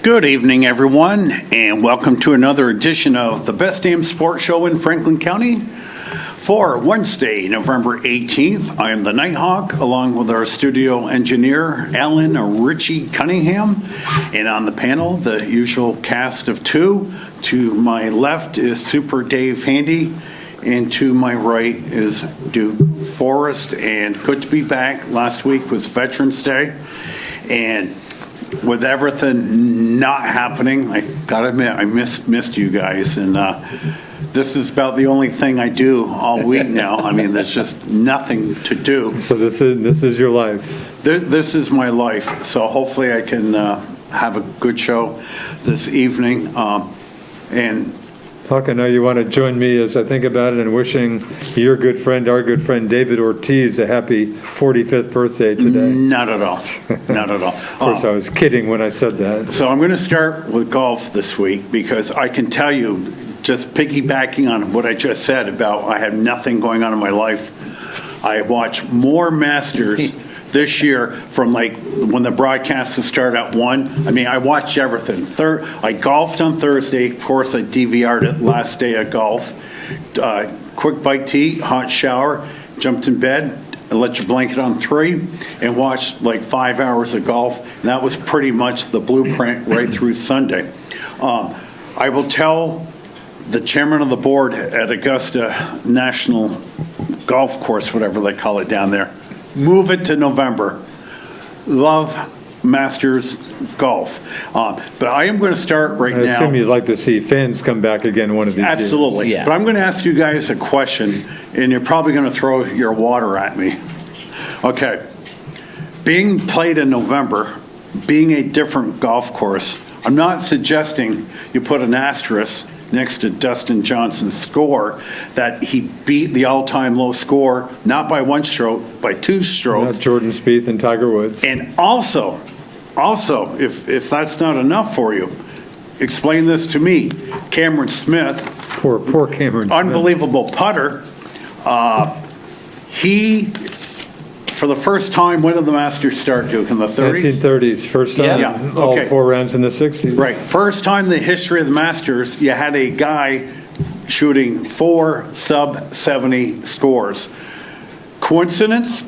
Good evening, everyone, and welcome to another edition of the Best Damn Sports Show in Franklin County. For Wednesday, November 18th, I am the Nighthawk, along with our studio engineer, Alan Richie Cunningham, and on the panel, the usual cast of two. To my left is Super Dave Handy, and to my right is Duke Forrest, and good to be back. Last week was Veterans Day, and with everything not happening, I gotta admit, I missed you guys, and this is about the only thing I do all week now. I mean, there's just nothing to do. So this is your life. This is my life. So hopefully I can have a good show this evening. And Huck, I know you want to join me as I think about it and wishing your good friend, our good friend David Ortiz, a happy 45th birthday today. Not at all. Not at all. Of course, I was kidding when I said that. So I'm going to start with golf this week because I can tell you, just piggybacking on what I just said about I have nothing going on in my life, I watch more Masters this year from like when the broadcasts start at 1. I mean, I watched everything. I golfed on Thursday. Of course, I DVR'd it last day of golf. Quick bite to eat, hot shower, jumped in bed, let your blanket on 3, and watched like 5 hours of golf. And that was pretty much the blueprint right through Sunday. I will tell the chairman of the board at Augusta National Golf Course, whatever they call it down there, move it to November. Love Masters golf. But I am going to start right now. I assume you'd like to see fans come back again one of these years. Absolutely. Yeah. But I'm going to ask you guys a question, and you're probably going to throw your water at me. Okay. Being played in November, being a different golf course, I'm not suggesting you put an asterisk next to Dustin Johnson's score that he beat the all-time low score, not by 1 stroke, by 2 strokes. That's Jordan Spieth and Tiger Woods. And also, if that's not enough for you, explain this to me. Cameron Smith. Poor Cameron Smith. Unbelievable putter. He, for the first time, when did the Masters start, Duke? In the 30s? 1930s, first time. Yeah. All Okay. 4 rounds in the 60s. Right. First time in the history of the Masters, you had a guy shooting 4 sub-70 scores. Coincidence?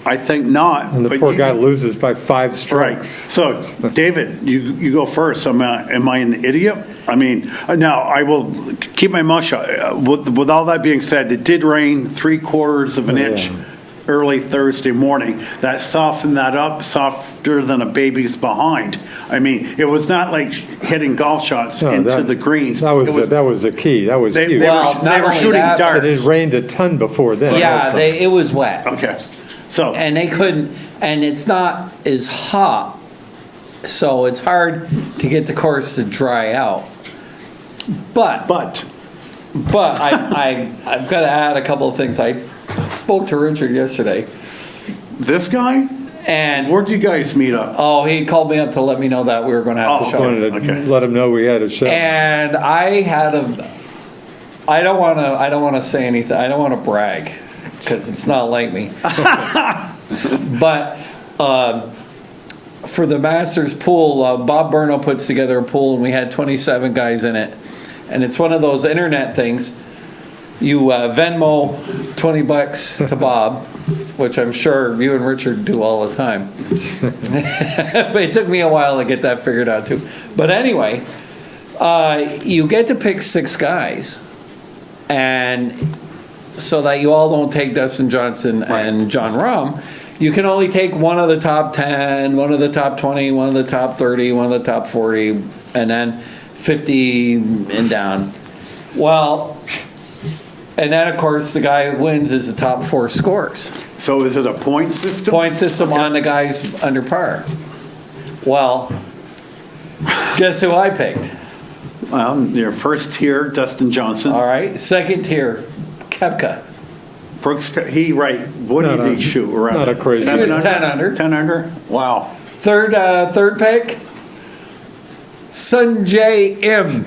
I think not. And the poor guy loses by 5 strokes. Right. So, David, you go first. Am I an idiot? I mean, now I will keep my mouth shut. With all that being said, it did rain 3/4 of an inch early Thursday morning. That softened that up, softer than a baby's behind. I mean, it was not like hitting golf shots into the greens. That was the key. That was huge. They were shooting darts. It rained a ton before then. Yeah, it was wet. Okay. So and they couldn't, and it's not as hot, so it's hard to get the course to dry out. But I've got to add a couple of things. I spoke to Richard yesterday. This guy? And where'd you guys meet up? Oh, he called me up to let me know that we were going to have a show. Wanted to let him know we had a show. And I don't want to say anything. I don't want to brag because it's not like me. But for the Masters pool, Bob Burno puts together a pool, and we had 27 guys in it. And it's one of those internet things. You Venmo $20 to Bob, which I'm sure you and Richard do all the time. But it took me a while to get that figured out too. But anyway, you get to pick 6 guys, and so that you all don't take Dustin Johnson and John Rahm, you can only take one of the top 10, one of the top 20, one of the top 30, one of the top 40, and then 50 and down. Well, and then, of course, the guy who wins is the top 4 scores. So is it a point system? Point system on the guys under par. Well, guess who I picked? Well, your first tier, Dustin Johnson. All right. Second tier, Koepka. Brooks, what did he shoot? Around not a crazy. He was 10 under. 10 under? Wow. Third pick, Sungjae Im.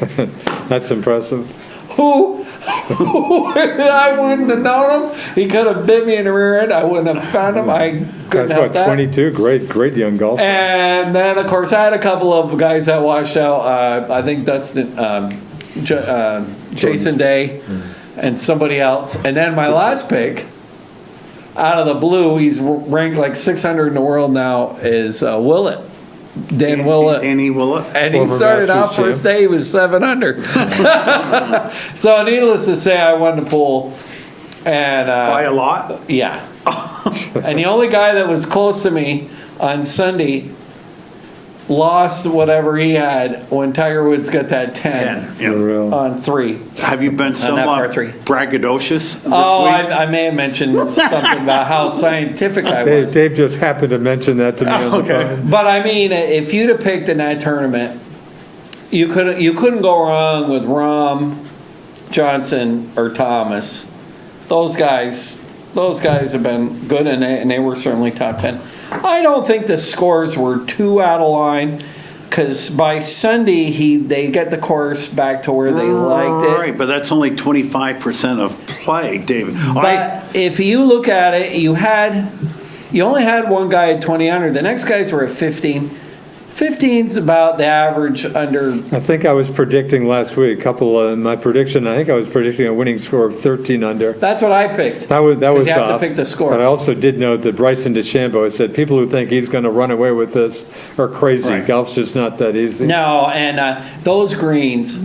That's impressive. Who I wouldn't have known him. He could have bit me in the rear end. I wouldn't have found him. I couldn't That's help what, that. 22, great young golfer. And then, of course, I had a couple of guys that washed out. I think Dustin, Jason Day, and somebody else. And then my last pick, out of the blue, he's ranked like 600 in the world now, is Willett. Dan Willett. Danny Willett. And he Former started out Masters first day, he was 7 under. So needless to say, I won the pool. And By a lot? yeah. And the only guy that was close to me on Sunday lost whatever he had when Tiger Woods got that 10 Yeah. Unreal. on 3. Have you been that somewhat par 3. braggadocious this Oh, week? I may have mentioned something about how scientific I was. Dave just happened to mention that to me on the Okay. phone. But I mean, if you'd have picked in that tournament, you couldn't go wrong with Rahm, Johnson, or Thomas. Those guys have been good, and they were certainly top 10. I don't think the scores were too out of line, because by Sunday they get the course back to where they liked it. Right, but that's only 25% of play, David. But if you look at it, you only had one guy at 20 under. The next guys were at 15. 15's about the average under. I think I was predicting last week, my prediction, I think I was predicting a winning score of 13 under. That's what I picked. That was you have off. to pick the score. But I also did note that Bryson DeChambeau said people who think he's going to run away with this are crazy. Right. Golf's just not that easy. No, and those greens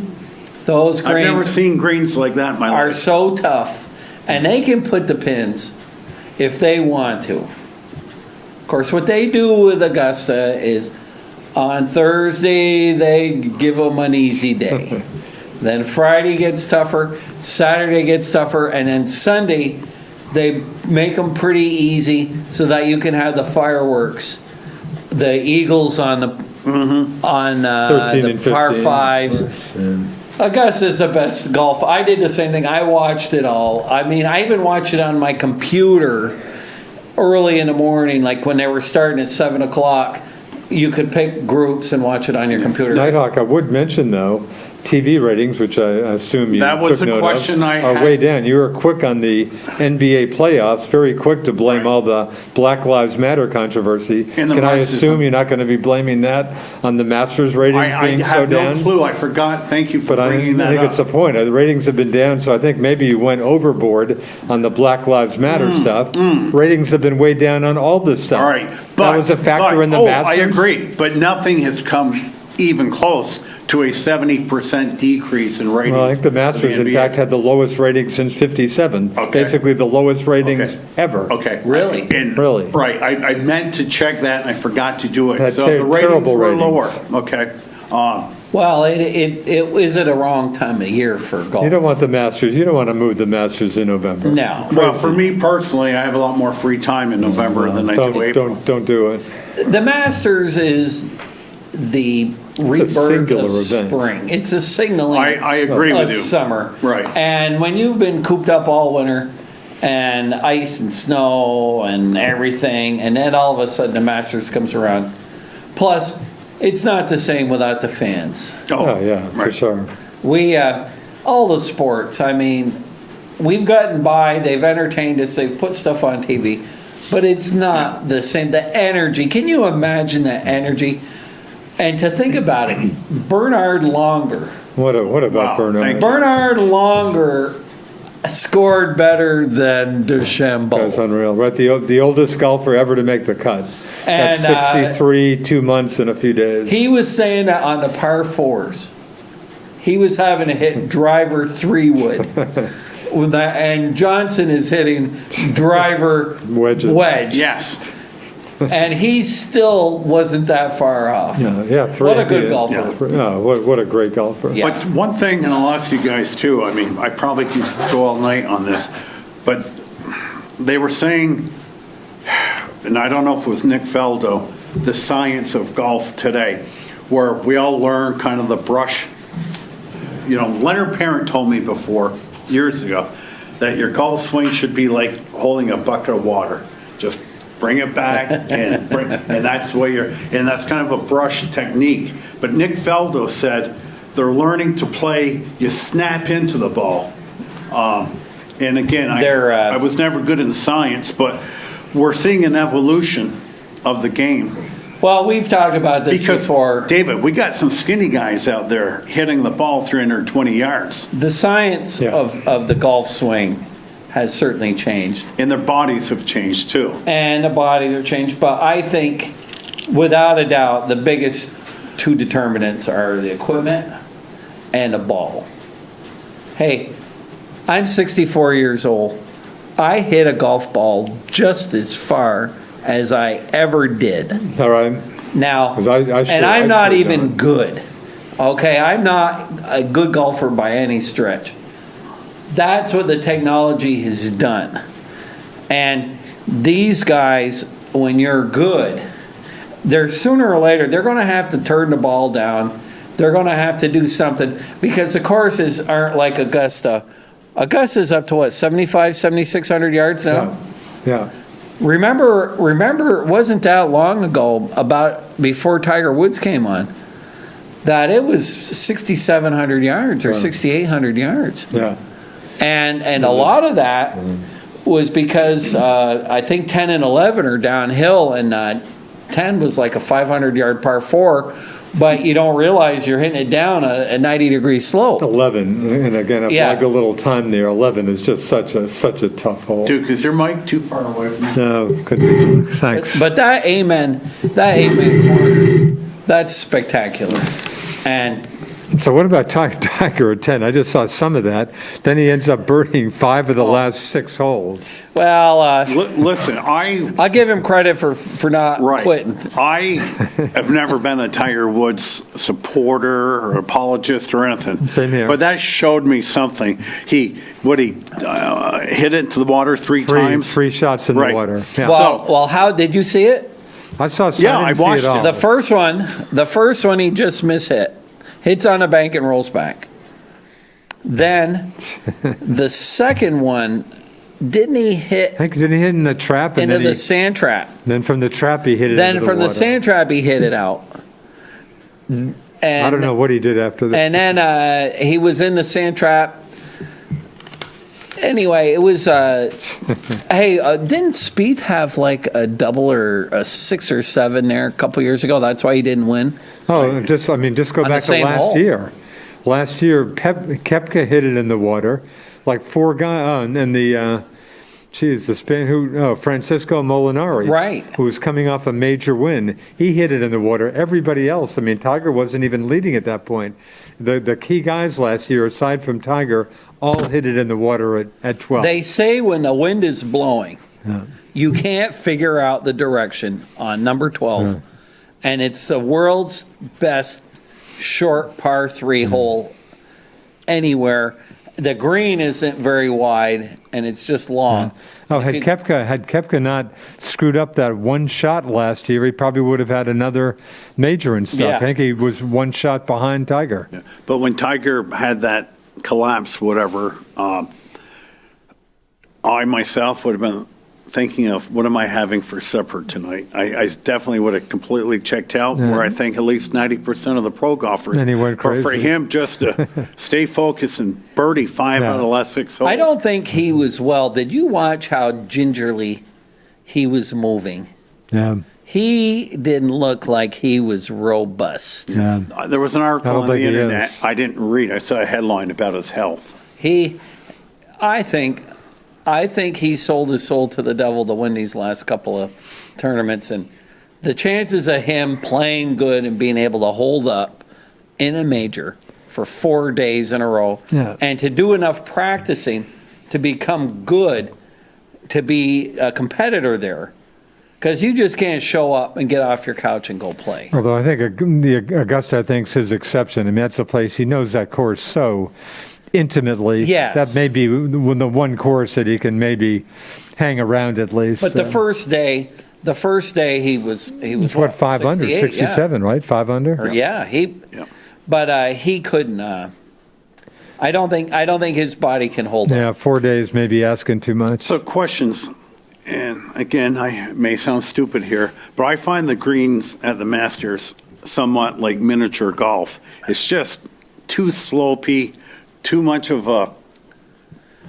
I've never seen greens like that in my are life. so tough, and they can put the pins if they want to. Of course, what they do with Augusta is on Thursday they give them an easy day. Then Friday gets tougher, Saturday gets tougher, and then Sunday they make them pretty easy so that you can have the fireworks, the eagles on the 13 the and par 15. fives. And Augusta's the best golf. I did the same thing. I watched it all. I mean, I even watched it on my computer early in the morning, like when they were starting at 7 o'clock. You could pick groups and watch it on your computer. Nighthawk, I would mention though, TV ratings, which I assume you That was took a note question of, I are had. way down. You were quick on the NBA playoffs, very quick to blame all the Black Lives Matter controversy. And the Can I Marxism. assume you're not going to be blaming that on the Masters ratings I being so have down? no clue. I forgot. Thank you for But I bringing that think up. it's the point. The ratings have been down, so I think maybe you went overboard on the Black Lives Matter stuff. Ratings have been way down on all this stuff. All right. That was a factor in the Masters. I agree. But nothing has come even close to a 70% decrease in ratings. Well, I think the Masters, of in NBA. fact, had the lowest ratings since '57. Okay. Basically, the lowest ratings Okay. ever. Okay. Really? Really. Right. I meant to check that and I forgot to do it. Had So the ratings terrible were ratings. lower. Okay. Well, it is it a wrong time of year for golf? You don't want the Masters. You don't want to move the Masters in November. No. Well, for me personally, I have a lot more free time in November than I do April. Don't do it. The Masters is the rebirth singular of event. spring. It's a signaling I agree of with you. summer. Right. And when you've been cooped up all winter and ice and snow and everything, and then all of a sudden the Masters comes around. Plus, it's not the same without the fans. Oh, yeah, for right. sure. We, all the sports, I mean, we've gotten by, they've entertained us, they've put stuff on TV, but it's not the same. The energy, can you imagine the energy? And to think about it, Bernard Longer. What about Wow, Bernard? thank you. Bernard Longer scored better than DeChambeau. That's unreal. Right, the oldest golfer ever to make the cut. And, At 63, 2 months and a few days. He was saying that on the par fours, he was having to hit driver 3-wood. And Johnson is hitting driver Wedges. wedge. Yes. And he still wasn't that far off. Yeah, What a good golfer. Yeah, what a great golfer. Yeah. But one thing, and I'll ask you guys too, I mean, I probably could go all night on this, but they were saying, and I don't know if it was Nick Faldo, the science of golf today, where we all learn kind of the brush. You know, Leonard Parent told me before, years ago, that your golf swing should be like holding a bucket of water. Just bring it back and that's the way and that's kind of a brush technique. But Nick Faldo said they're learning to play, you snap into the ball And again, They're, I was never good in science, but we're seeing an evolution of the game. Well, we've talked about this Because, before. David, we got some skinny guys out there hitting the ball 320 yards, The science Yeah. of the golf swing has certainly changed. and their bodies have changed too. And the bodies are changed, but I think, without a doubt, the biggest two determinants are the equipment and the ball. Hey, I'm 64 years old. I hit a golf ball just as far as I ever did. All right. Now, 'Cause I and I'm I not sure even don't. good. Okay, I'm not a good golfer by any stretch. That's what the technology has done. And these guys, when you're good, they're sooner or later, they're going to have to turn the ball down. They're going to have to do something because the courses aren't like Augusta. Augusta's up to what, 75, 7,600 yards now? Yeah. Remember, it wasn't that long ago, about before Tiger Woods came on, that it was 6,700 yards or 6,800 yards. Yeah. And a lot of that was because I think 10 and 11 are downhill, and 10 was like a 500-yard par 4, but you don't realize you're hitting it down a 90-degree slope. 11, and again, if Yeah. I go a little time there, 11 is just such a tough hole. Duke, is your mic too far away from you? No, could be. Thanks. But that amen corner, that's spectacular. And So what about Tiger at 10? I just saw some of that. Then he ends up birdieing 5 of the last 6 holes. well, Listen, I'll give him credit for not right. quitting. I have never been a Tiger Woods supporter or apologist or anything. Same here. But that showed me something. He hit it to the water three times? 3 shots in Right. the water. Yeah. Well, how did you see it? I saw. Yeah, I I didn't see watched it. All. it. The first one he just mishit. Hits on a bank and rolls back. Then the second one, didn't he hit I think did he hit in the trap and into then the sand trap? then from the trap he hit it Then into from the water. sand trap he hit it out. And, I don't know what he did after that. And then he was in the sand trap. Anyway, it was. Hey, didn't Spieth have like a double or a 6 or 7 there a couple years ago? That's why he didn't win. Oh, just go On the back to same last hole. year. Last year, Koepka hit it in the water, like 4 guys, and the Francisco Molinari, Right. who was coming off a major win. He hit it in the water. Everybody else, I mean, Tiger wasn't even leading at that point. The key guys last year, aside from Tiger, all hit it in the water at 12. They say when the wind is blowing, you can't figure out the direction on number 12. And it's the world's best short par 3 hole anywhere. The green isn't very wide, and it's just long. Oh, If had you- Koepka not screwed up that one shot last year, he probably would have had another major and stuff. Yeah. I think he was 1 shot behind Tiger. But when Tiger had that collapse, whatever, I myself would have been thinking of what am I having for supper tonight. I definitely would have completely checked out, where I think at least 90% of the pro golfers. And he went But for crazy. him just to stay focused and birdie 5 out of the last 6 holes. I don't think he was well. Did you watch how gingerly he was moving? Yeah. He didn't look like he was robust. Yeah. There was an I article don't on the think he internet is. I didn't read. I saw a headline about his health. I think he sold his soul to the devil to win these last couple of tournaments, and the chances of him playing good and being able to hold up in a major for 4 days in a row, Yeah. and to do enough practicing to become good, to be a competitor there, because you just can't show up and get off your couch and go play. Although I think the Augusta, I think, is his exception. I mean, that's a place he knows that course so intimately. Yes. That may be the one course that he can maybe hang around at least. But the first day he was what, 5 under, 68, 67, right? 5 under? But he couldn't. I don't think his body can hold it. Yeah, 4 days maybe asking too much. So questions, and again, I may sound stupid here, but I find the greens at the Masters somewhat like miniature golf. It's just too slopey, too much of a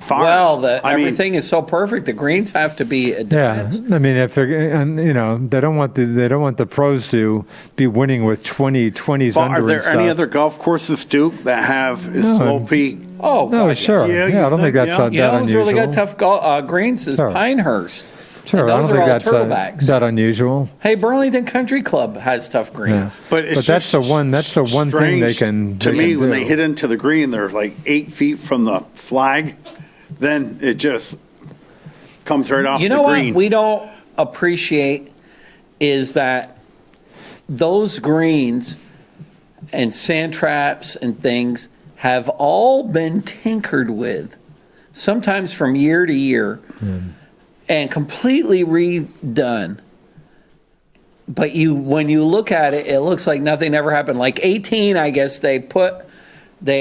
fires. Well, I mean, everything is so perfect. The greens have to be a Yeah, defense. I mean, if they're, and they don't want the pros to be winning with 20s but under. are there and stuff. any other golf courses, Duke, that have a slopey? Oh, No, God, sure. Yeah, Yeah, you I don't think think, that's yeah. that You know who's unusual. really got tough greens is Sure. Pinehurst. Sure, And I those don't are think all that's turtlebacks. that unusual. Hey, Burlington Country Club has tough greens. But it's that's just the one. That's the one thing they strange can. To they me, can when do. they hit into the green, they're like 8 feet from the flag. Then it just comes right off You the know what green. we don't appreciate is that those greens and sand traps and things have all been tinkered with, sometimes from year to year, and completely redone. But when you look at it, it looks like nothing ever happened. Like 18, I guess they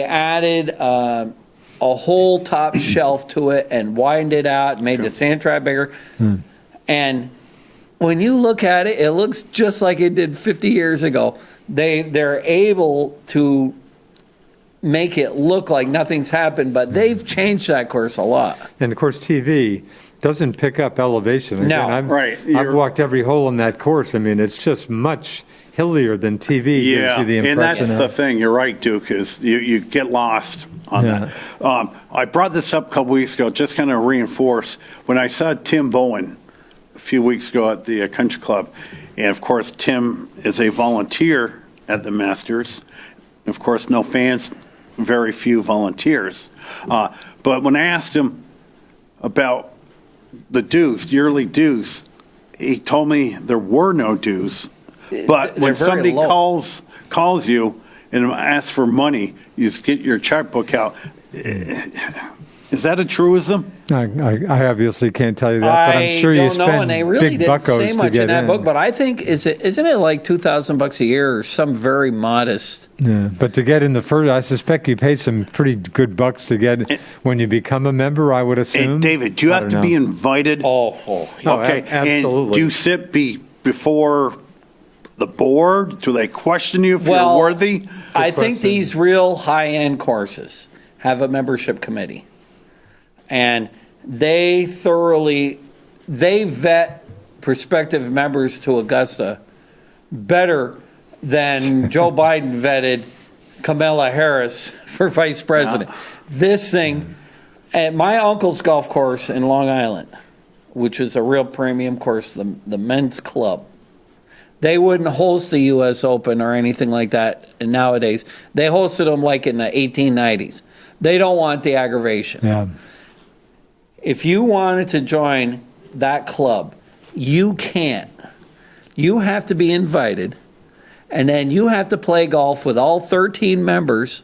added a whole top shelf to it and widened it out, made the sand trap bigger. And when you look at it, it looks just like it did 50 years ago. They're able to make it look like nothing's happened, but they've changed that course a lot. And of course, TV doesn't pick up elevation. No, right. I've walked every hole in that course. I mean, it's just much hillier than TV Yeah, gives you the and impression that's of. the thing. You're right, Duke, is you get lost on Yeah. that. I brought this up a couple weeks ago, just kind of reinforce. When I saw Tim Bowen a few weeks ago at the country club, and of course, Tim is a volunteer at the Masters. Of course, no fans, very few volunteers. But when I asked him about the dues, yearly dues, he told me there were no dues. But They're when very somebody low. calls you and asks for money, you just get your checkbook out. Is that a truism? I obviously can't tell you that, but I'm sure you don't know, spend and they really big didn't buckos say to much get in that book. But I think isn't it like $2,000 a year or some very modest? Yeah, but to get in the first, I suspect you pay some pretty good bucks to get when you become a member. I would assume. And David, do you I have don't to be know. invited? Oh, Okay. And absolutely. do you sit before the board? Do they question you if well, you're worthy? I think question. these real high-end courses have a membership committee, and they vet prospective members to Augusta better than Joe Biden vetted Kamala Harris for vice president. This thing, at my uncle's golf course in Long Island, which is a real premium course, the men's club, they wouldn't host the U.S. Open or anything like that nowadays. They hosted them like in the 1890s. They don't want the aggravation. Yeah. If you wanted to join that club, you can't. You have to be invited, and then you have to play golf with all 13 members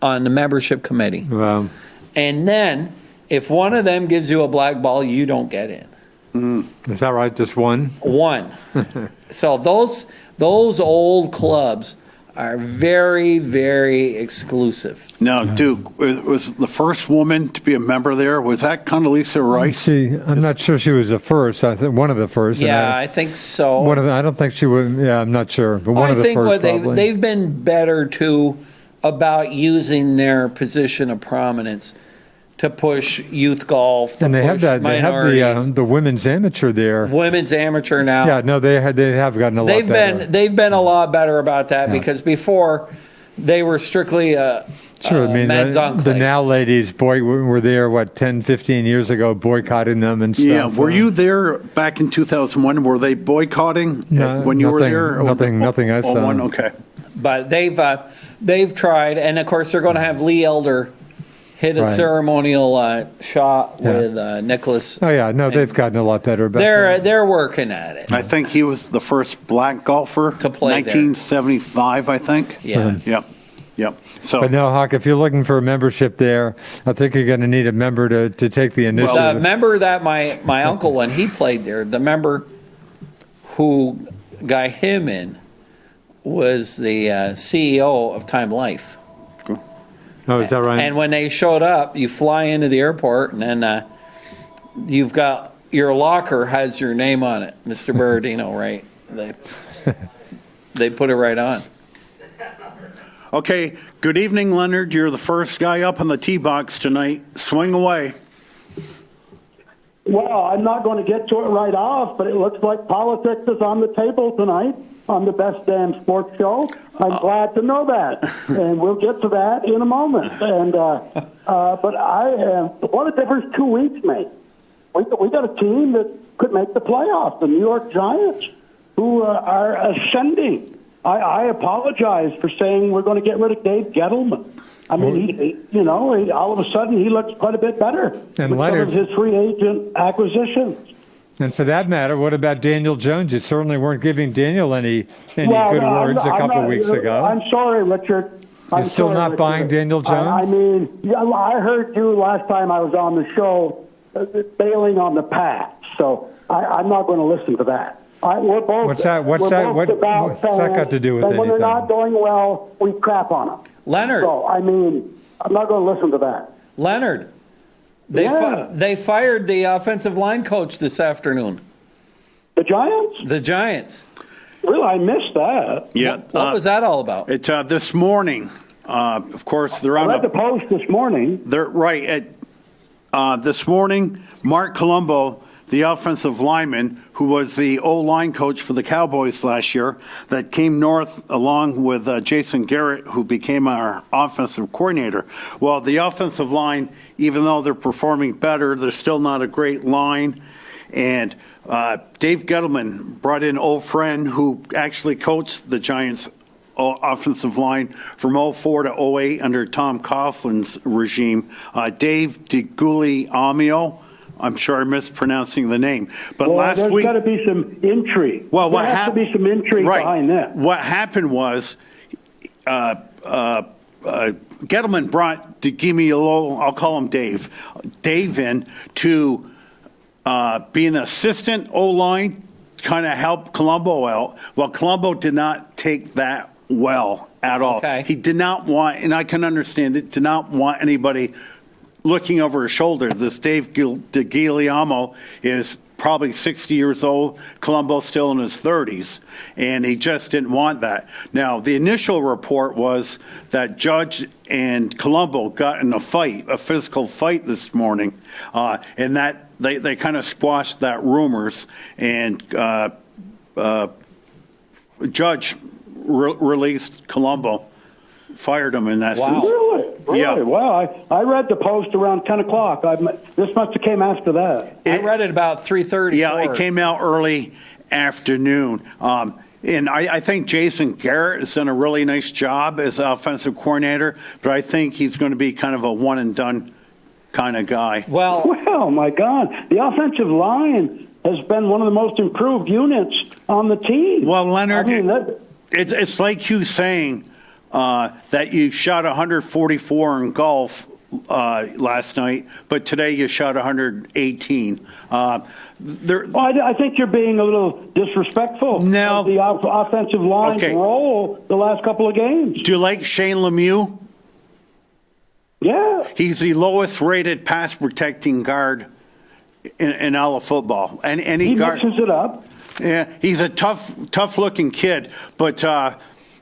on the membership committee. Well, And then, if one of them gives you a black ball, you don't get in. is that right? Just one? One. So those old clubs are very, very exclusive. Now, Duke, was the first woman to be a member there, was that Condoleezza Rice? I'm not sure she was the first. I think one of the first. and Yeah, I think so. I don't think she was. Yeah, I'm not sure, but one I of the think first. what probably. they've been better too about using their position of prominence to push youth golf, to and they push have that. They have minorities. the women's amateur there. Women's amateur now. Yeah, no, they have gotten a lot better. They've been a lot better about that Yeah. because before they were strictly a Sure, I mean, men's the enclave. now ladies, were there, 10, 15 years ago, boycotting them and stuff. Yeah, were you there back in 2001? Were they boycotting No, when you were nothing- there? nothing I saw. 01? Okay. But they've tried, and of course they're going to have Lee Elder hit a Right. ceremonial shot Yeah. with Nicholas. Oh yeah, no, they've gotten a lot better about that. They're working at it. I think he was the first black golfer. To play there. 1975, I think. Yeah. Yep. So, But no, Hawk, if you're looking for a membership there, I think you're going to need a member to take the initiative. The member that my uncle, when he played there, the member who got him in was the CEO of Time Life. Oh, is that right? And when they showed up, you fly into the airport, and then you've got your locker has your name on it, Mr. Berardino, right? They put it right on. okay, good evening, Leonard. You're the first guy up on the tee box tonight. Swing away. Well, I'm not going to get to it right off, but it looks like politics is on the table tonight on the Best Damn Sports Show. I'm glad to know that, and we'll get to that in a moment. And but what a difference 2 weeks made. We got a team that could make the playoffs, the New York Giants, who are ascending. I apologize for saying we're going to get rid of Dave Gettleman. I mean, all of a sudden he looks quite a bit better And with Leonard, some of his free agent acquisitions. And for that matter, what about Daniel Jones? You certainly weren't giving Daniel any good words a couple of weeks ago. I'm sorry, Richard. You're still not buying Daniel Jones? I mean, I heard you last time I was on the show bailing on the Pats, so I'm not going to listen to that. We're both. What's that got to do with anything? When they're not going well, we crap on them. Leonard. So, I mean, I'm not going to listen to that. Leonard, they fired the offensive line coach this afternoon. The Giants? The Giants. Really, I missed that. Yeah. What was that all about? It's this morning. Of course, they're on I read the Post this morning. They're right at this morning. Mark Colombo, the offensive lineman who was the O-line coach for the Cowboys last year, that came north along with Jason Garrett, who became our offensive coordinator. Well, the offensive line, even though they're performing better, they're still not a great line. And Dave Gettleman brought in old friend who actually coached the Giants offensive line from 04 to 08 under Tom Coughlin's regime. Dave DiGuglielmo. I'm sure I'm mispronouncing the name. But last week, there's got to be some intrigue. Well, there has to be some intrigue behind that. What happened was Gettleman brought DiGuglielmo, I'll call him Dave in to be an assistant O-line, kind of help Colombo out. Well, Colombo did not take that well at all. Okay. He did not want, and I can understand it, did not want anybody looking over his shoulder. This Dave DiGuglielmo is probably 60 years old. Colombo's still in his 30s, and he just didn't want that. Now, the initial report was that Judge and Colombo got in a fight, a physical fight this morning, and that they kind of squashed that rumors, and Judge released Colombo, fired him in essence. Really? Yeah. Well, I read the Post around 10 o'clock. This must have came after that. I read it about 3:30. Yeah, it came out early afternoon. And I think Jason Garrett has done a really nice job as offensive coordinator, but I think he's going to be kind of a one-and-done kind of guy. Well, my God. The offensive line has been one of the most improved units on the team. Well, Leonard, I mean, it's like you saying that you shot 144 in golf last night, but today you shot 118. I think you're being a little disrespectful of the offensive line's role the last couple of games. Do you like Shane Lemieux? Yeah. He's the lowest rated pass protecting guard in all of football. And he mixes it up. Yeah, he's a tough looking kid, but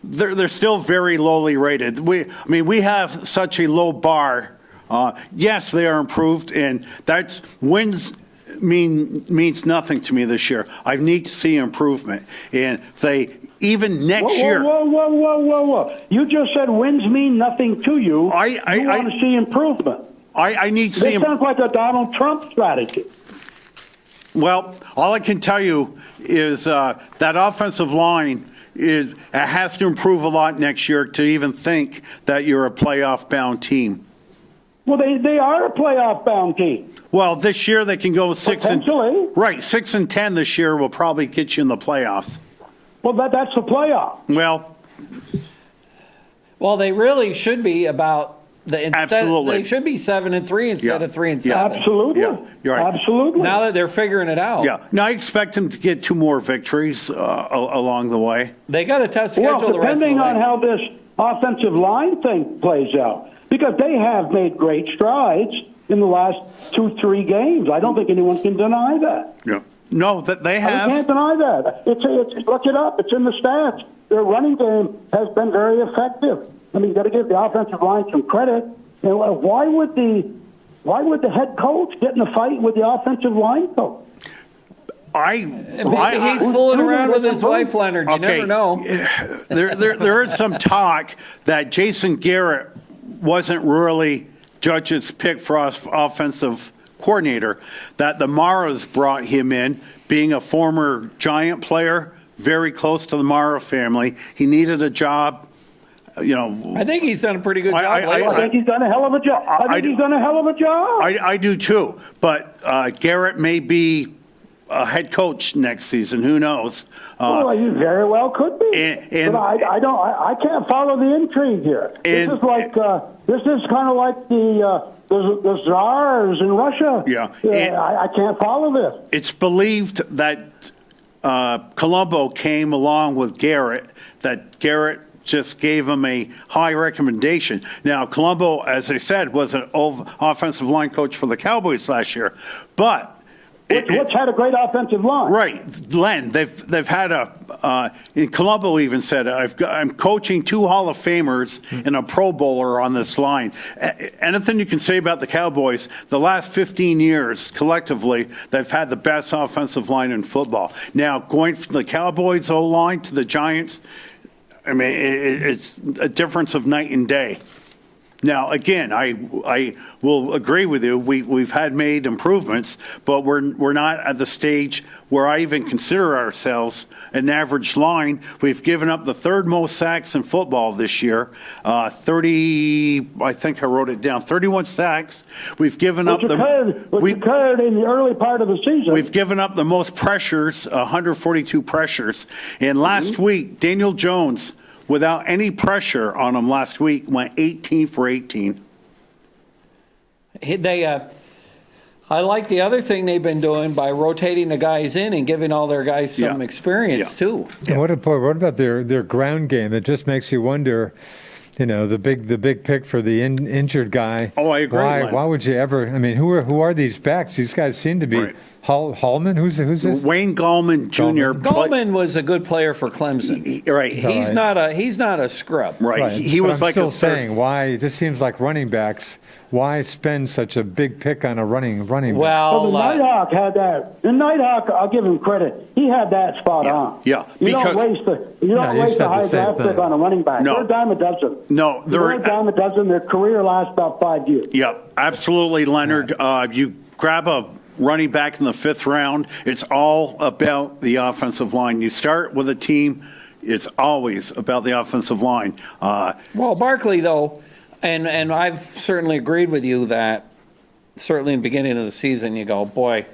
they're still very lowly rated. We have such a low bar. Yes, they are improved, and that's wins means nothing to me this year. I need to see improvement, and they even next year. Whoa! You just said wins mean nothing to you. You want to see improvement. I need to see. This sounds like a Donald Trump strategy. Well, all I can tell you is that offensive line has to improve a lot next year to even think that you're a playoff-bound team. Well, they are a playoff-bound team. Well, this year they can go 6 and Potentially. 6 and 10 this year will probably get you in the playoffs. Well, that's the playoff. Well, they really should be about. Absolutely. They should be 7-3 instead of 3-7. Yeah, absolutely. Yeah, you're right. Absolutely. Now that they're figuring it out. Yeah. Now I expect them to get 2 more victories along the way. They got a tough schedule the rest of the way. Depending on how this offensive line thing plays out, because they have made great strides in the last 2-3 games. I don't think anyone can deny that. Yeah. No, that they have. I can't deny that. It's look it up. It's in the stats. Their running game has been very effective. I mean, you got to give the offensive line some credit. And why would the why would the head coach get in a fight with the offensive line coach? Maybe he's fooling around with his wife, Leonard. You never know. There is some talk that Jason Garrett wasn't really Judge's pick for offensive coordinator, that the Maras brought him in, being a former Giant player, very close to the Mara family. He needed a job. I think he's done a pretty good job. I think he's done a hell of a job. I do too. But Garrett may be a head coach next season. Who knows? Well, he very well could be. But I can't follow the intrigue here. This is kind of like the czars in Russia. Yeah. I can't follow this. It's believed that Colombo came along with Garrett, that Garrett just gave him a high recommendation. Now, Colombo, as I said, was an offensive line coach for the Cowboys last year, but Which had a great offensive line. Right, Len. They've had and Colombo even said, I'm coaching 2 Hall of Famers and a Pro Bowler on this line. Anything you can say about the Cowboys, the last 15 years, collectively, they've had the best offensive line in football. Now, going from the Cowboys O-line to the Giants, I mean, it's a difference of night and day. Now, again, I will agree with you. We've had made improvements, but we're not at the stage where I even consider ourselves an average line. We've given up the 3rd most sacks in football this year, 30. I think I wrote it down. 31 sacks. We've given up which occurred in the early part of the season. We've given up the most pressures, 142 pressures, and last week Daniel Jones, without any pressure on him last week, went 18 for 18. I like the other thing they've been doing by rotating the guys in and giving all their guys some experience too. And what about their ground game? It just makes you wonder. The big pick for the injured guy. Oh, I agree. Why would you ever? I mean, who are these backs? These guys seem to be right. Hallman. Who's this? Wayne Gallman Jr. Gallman was a good player for Clemson. Right. He's not a scrub. Right. He was I'm still saying why. It just seems like running backs. Why spend such a big pick on a running back? Well, the Nighthawk had that. The Nighthawk, I'll give him credit. He had that spot on. Yeah. You don't waste a high draft pick on a running back. No. They're a dime a dozen. No, they're a dime a dozen. Their career lasts about 5 years. Yeah, absolutely, Leonard. You grab a running back in the 5th round. It's all about the offensive line. You start with a team. It's always about the offensive line. Well, Barkley, though. And I've certainly agreed with you that certainly in the beginning of the season you go, boy,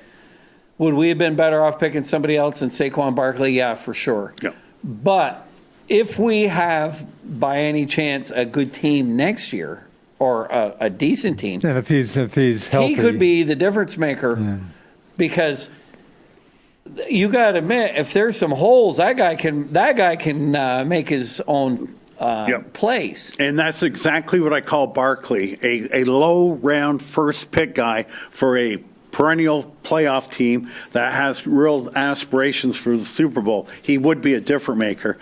would we have been better off picking somebody else than Saquon Barkley? Yeah, for sure. Yeah. But if we have, by any chance, a good team next year or a decent team, and if he's healthy, he could be the difference maker because you got to admit, if there's some holes, that guy can make his own place. And that's exactly what I call Barkley, a low-round first-pick guy for a perennial playoff team that has real aspirations for the Super Bowl. He would be a difference maker.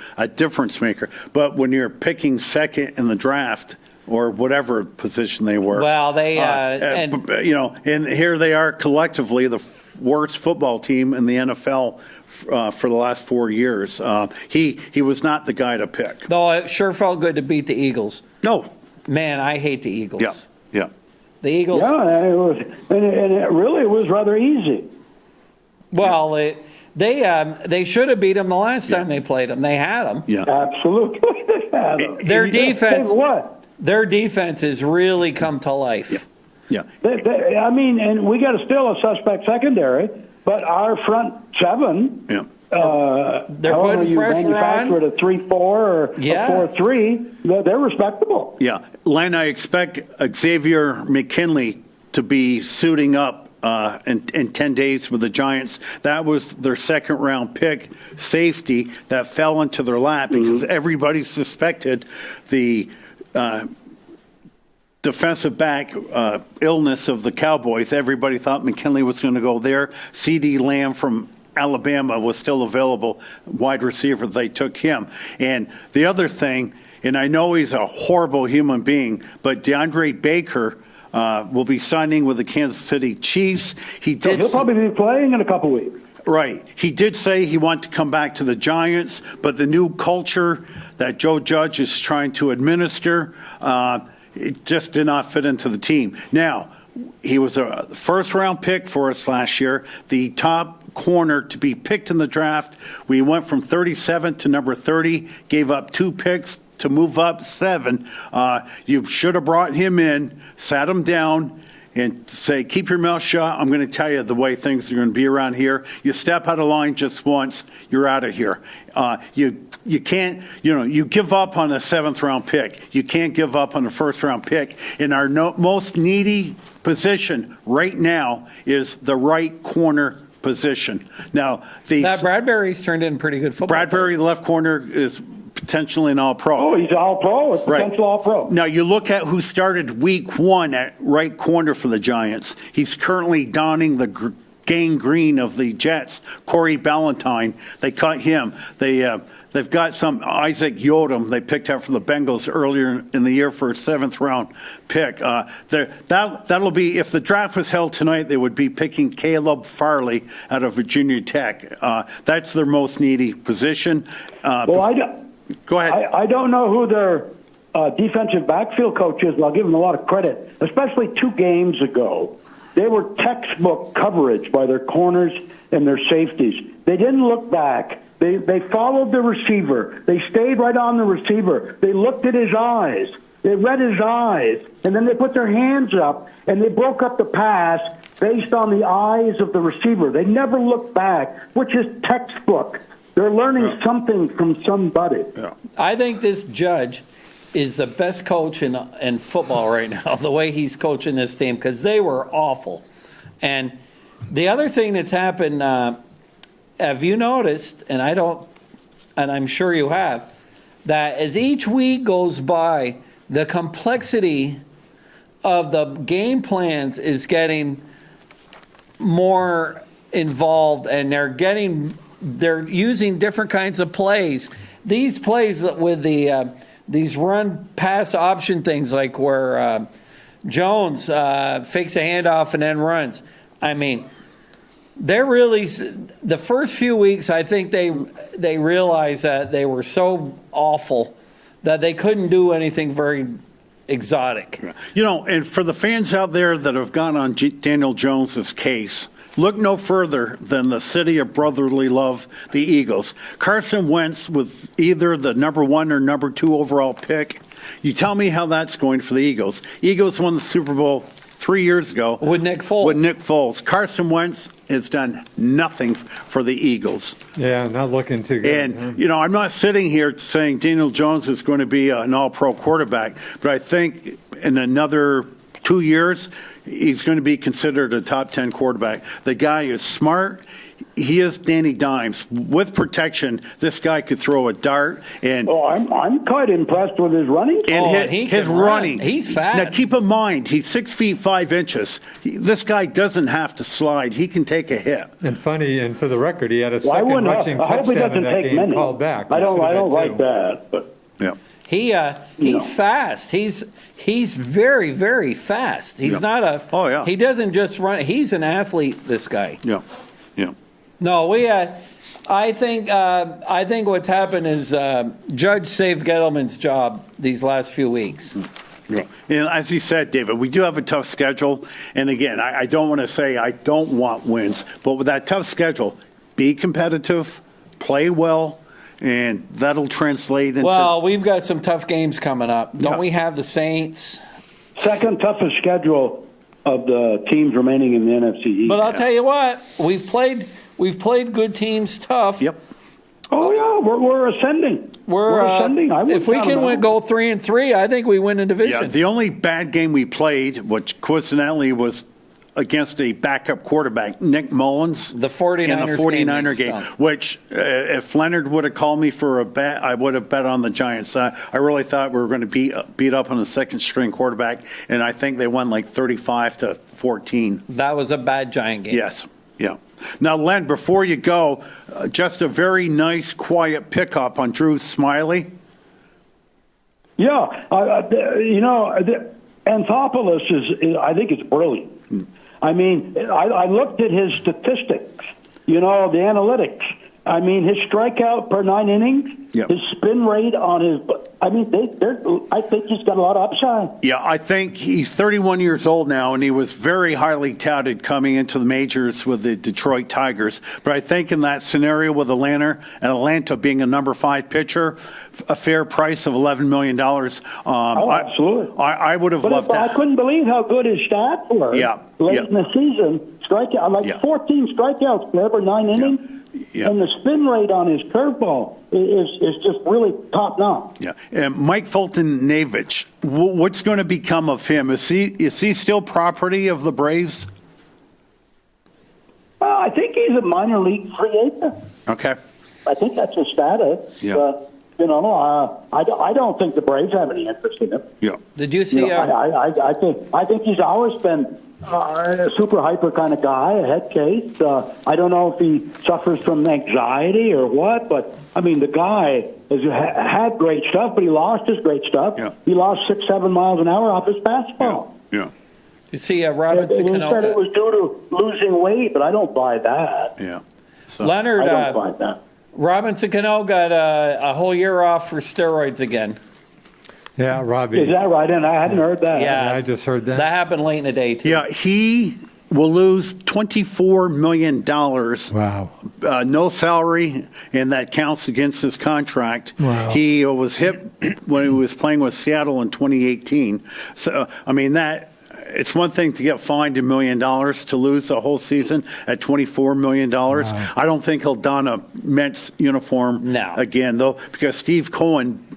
But when you're picking second in the draft or whatever position they were, well, and here they are collectively the worst football team in the NFL for the last 4 years. He was not the guy to pick. Though it sure felt good to beat the Eagles. No. Man, I hate the Eagles. Yeah. The Eagles. Yeah, it really was rather easy. Well, they should have beat them the last time they played them. They had them. Yeah. Absolutely. They had them. Their defense. What? Their defense has really come to life. Yeah. And we got still a suspect secondary, but our front seven. Yeah. They're putting you pressure manufacture on. A 3-4 or a 4-3. They're respectable. Yeah, Len, I expect Xavier McKinley to be suiting up in 10 days with the Giants. That was their 2nd-round pick, safety, that fell into their lap because everybody suspected the defensive back illness of the Cowboys. Everybody thought McKinley was going to go there. C.D. Lamb from Alabama was still available, wide receiver. They took him. And the other thing, and I know he's a horrible human being, but DeAndre Baker will be signing with the Kansas City Chiefs. So he'll probably be playing in a couple weeks. Right. He did say he wanted to come back to the Giants, but the new culture that Joe Judge is trying to administer, it just did not fit into the team. Now, he was a first-round pick for us last year, the top corner to be picked in the draft. We went from 37 to number 30, gave up 2 picks to move up 7. You should have brought him in, sat him down, and say, keep your mouth shut. I'm going to tell you the way things are going to be around here. You step out of line just once, you're out of here. You can't, you give up on a 7th-round pick. You can't give up on a 1st-round pick. And our most needy position right now is the right corner position. Now, that Bradbury's turned in pretty good football. Bradbury, the left corner, is potentially an all-pro. Oh, he's all-pro. It's potential all-pro. Now, you look at who started week 1 at right corner for the Giants. He's currently donning the gang green of the Jets, Corey Ballantyne. They cut him. They've got some Isaac Yodom they picked up from the Bengals earlier in the year for a 7th-round pick. That'll be, if the draft was held tonight, they would be picking Caleb Farley out of Virginia Tech. That's their most needy position. Go ahead. I don't know who their defensive backfield coach is, but I'll give them a lot of credit, especially 2 games ago. They were textbook coverage by their corners and their safeties. They didn't look back. They followed the receiver. They stayed right on the receiver. They looked at his eyes. They read his eyes. And then they put their hands up, and they broke up the pass based on the eyes of the receiver. They never looked back, which is textbook. They're learning something from somebody. Yeah. I think this Judge is the best coach in football right now, the way he's coaching this team, because they were awful. And the other thing that's happened, have you noticed, and I'm sure you have, that as each week goes by, the complexity of the game plans is getting more involved, and they're using different kinds of plays. These plays with these run pass option things, like where Jones fakes a handoff and then runs. I mean, they're really, the first few weeks, I think they realized that they were so awful that they couldn't do anything very exotic. And for the fans out there that have gone on Daniel Jones's case, look no further than the city of brotherly love, the Eagles. Carson Wentz with either the number 1 or number 2 overall pick. You tell me how that's going for the Eagles. Eagles won the Super Bowl 3 years ago. With Nick Foles. Carson Wentz has done nothing for the Eagles. Yeah, not looking too good. And, I'm not sitting here saying Daniel Jones is going to be an all-pro quarterback, but I think in another 2 years, he's going to be considered a top 10 quarterback. The guy is smart. He is Danny Dimes. With protection, this guy could throw a dart. And I'm quite impressed with his running. And his running. He's fast. Now, keep in mind, he's 6 feet 5 inches. This guy doesn't have to slide. He can take a hit. And funny, and for the record, he had a second rushing touchdown in that game called back. I don't like that. But yeah. He's fast. He's very, very fast. He's not a. Oh yeah. He doesn't just run. He's an athlete. This guy. Yeah. No, I think what's happened is Judge saved Gettleman's job these last few weeks. Yeah. And as you said, David, we do have a tough schedule. And again, I don't want to say I don't want wins, but with that tough schedule, be competitive, play well. And that'll translate into. Well, we've got some tough games coming up. Don't we have the Saints? Second toughest schedule of the teams remaining in the NFC East. But I'll tell you what, we've played good teams tough. Yep. Oh yeah, we're ascending. We're ascending. If we can go 3-3, I think we win a division. Yeah. The only bad game we played, which coincidentally was against a backup quarterback, Nick Mullins. The 49ers in the 49er game, which if Leonard would have called me for a bet, I would have bet on the Giants. I really thought we were going to beat up on the second-string quarterback, and I think they won like 35-14. That was a bad Giant game. Yes, yeah. Now, Len, before you go, just a very nice, quiet pickup on Drew Smiley. Yeah, Anthopoulos is I think it's brilliant. I mean, I looked at his statistics, the analytics. I mean, his strikeout per 9 innings, Yep. his spin rate on his. I mean, I think he's got a lot of upside. Yeah, I think he's 31 years old now, and he was very highly touted coming into the majors with the Detroit Tigers. But I think in that scenario with Atlanta being a number 5 pitcher, a fair price of $11 million. Absolutely. I would have loved But that. I couldn't believe how good his stats were late in the season. Strikeout, 14 strikeouts per every 9 innings. Yeah. And the spin rate on his curveball is just really top notch. Yeah, and Mike Fulton-Navich, what's going to become of him? Is he still property of the Braves? I think he's a minor league free agent. Okay. I think that's his status. Yeah. I don't think the Braves have any interest in him. Yeah. Did you see? I think he's always been a super hyper kind of guy, a head case. I don't know if he suffers from anxiety or what, but I mean, the guy has had great stuff, but he lost his great stuff. Yeah. He lost 6-7 miles an hour off his fastball. Yeah. You see, Robinson He said it was due to losing weight, but I don't buy that. Yeah. So, Leonard, I don't buy that. Robinson Cano got a whole year off for steroids again. Yeah, Robbie. Is that right? And I hadn't heard that. Yeah, I just heard that. That happened late in the day, too. yeah, he will lose $24 million. Wow. No salary, and that counts against his contract. Wow. He was hit when he was playing with Seattle in 2018. So, I mean, it's one thing to get fined $1 million to lose the whole season at $24 million. Wow. I don't think he'll don a Mets uniform again, though, because Steve Cohen,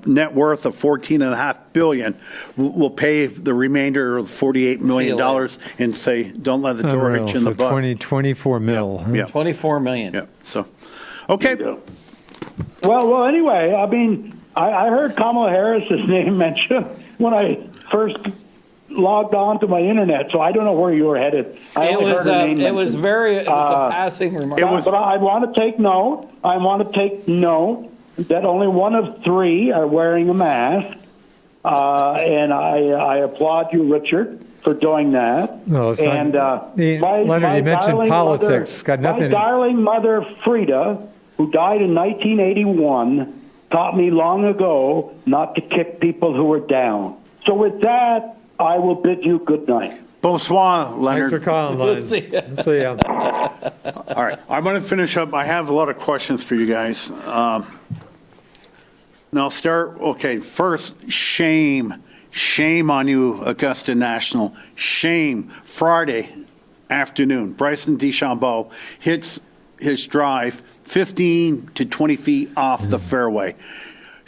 net worth of $14.5 billion, will pay the remainder of $48 million and say, don't let the door hit you in the butt. 24 mil. Yeah. 24 million. Yeah. So, okay. Well, anyway, I mean, I heard Kamala Harris's name mentioned when I first logged on to my internet, so I don't know where you were headed. It was a passing remark. But I want to take note. That only one of 3 are wearing a mask, and I applaud you, Richard, for doing that. No, it's and Leonard, you mentioned politics. Got nothing. My darling mother, Frida, who died in 1981, taught me long ago not to kick people who are down. So with that, I will bid you good night. Bonsoir, Leonard. Thanks for calling, Leonard. See ya. See ya. All right. I'm going to finish up. I have a lot of questions for you guys. Now, I'll start. Okay, first, shame. Shame on you, Augusta National. Shame. Friday afternoon, Bryson DeChambeau hits his drive 15 to 20 feet off the fairway.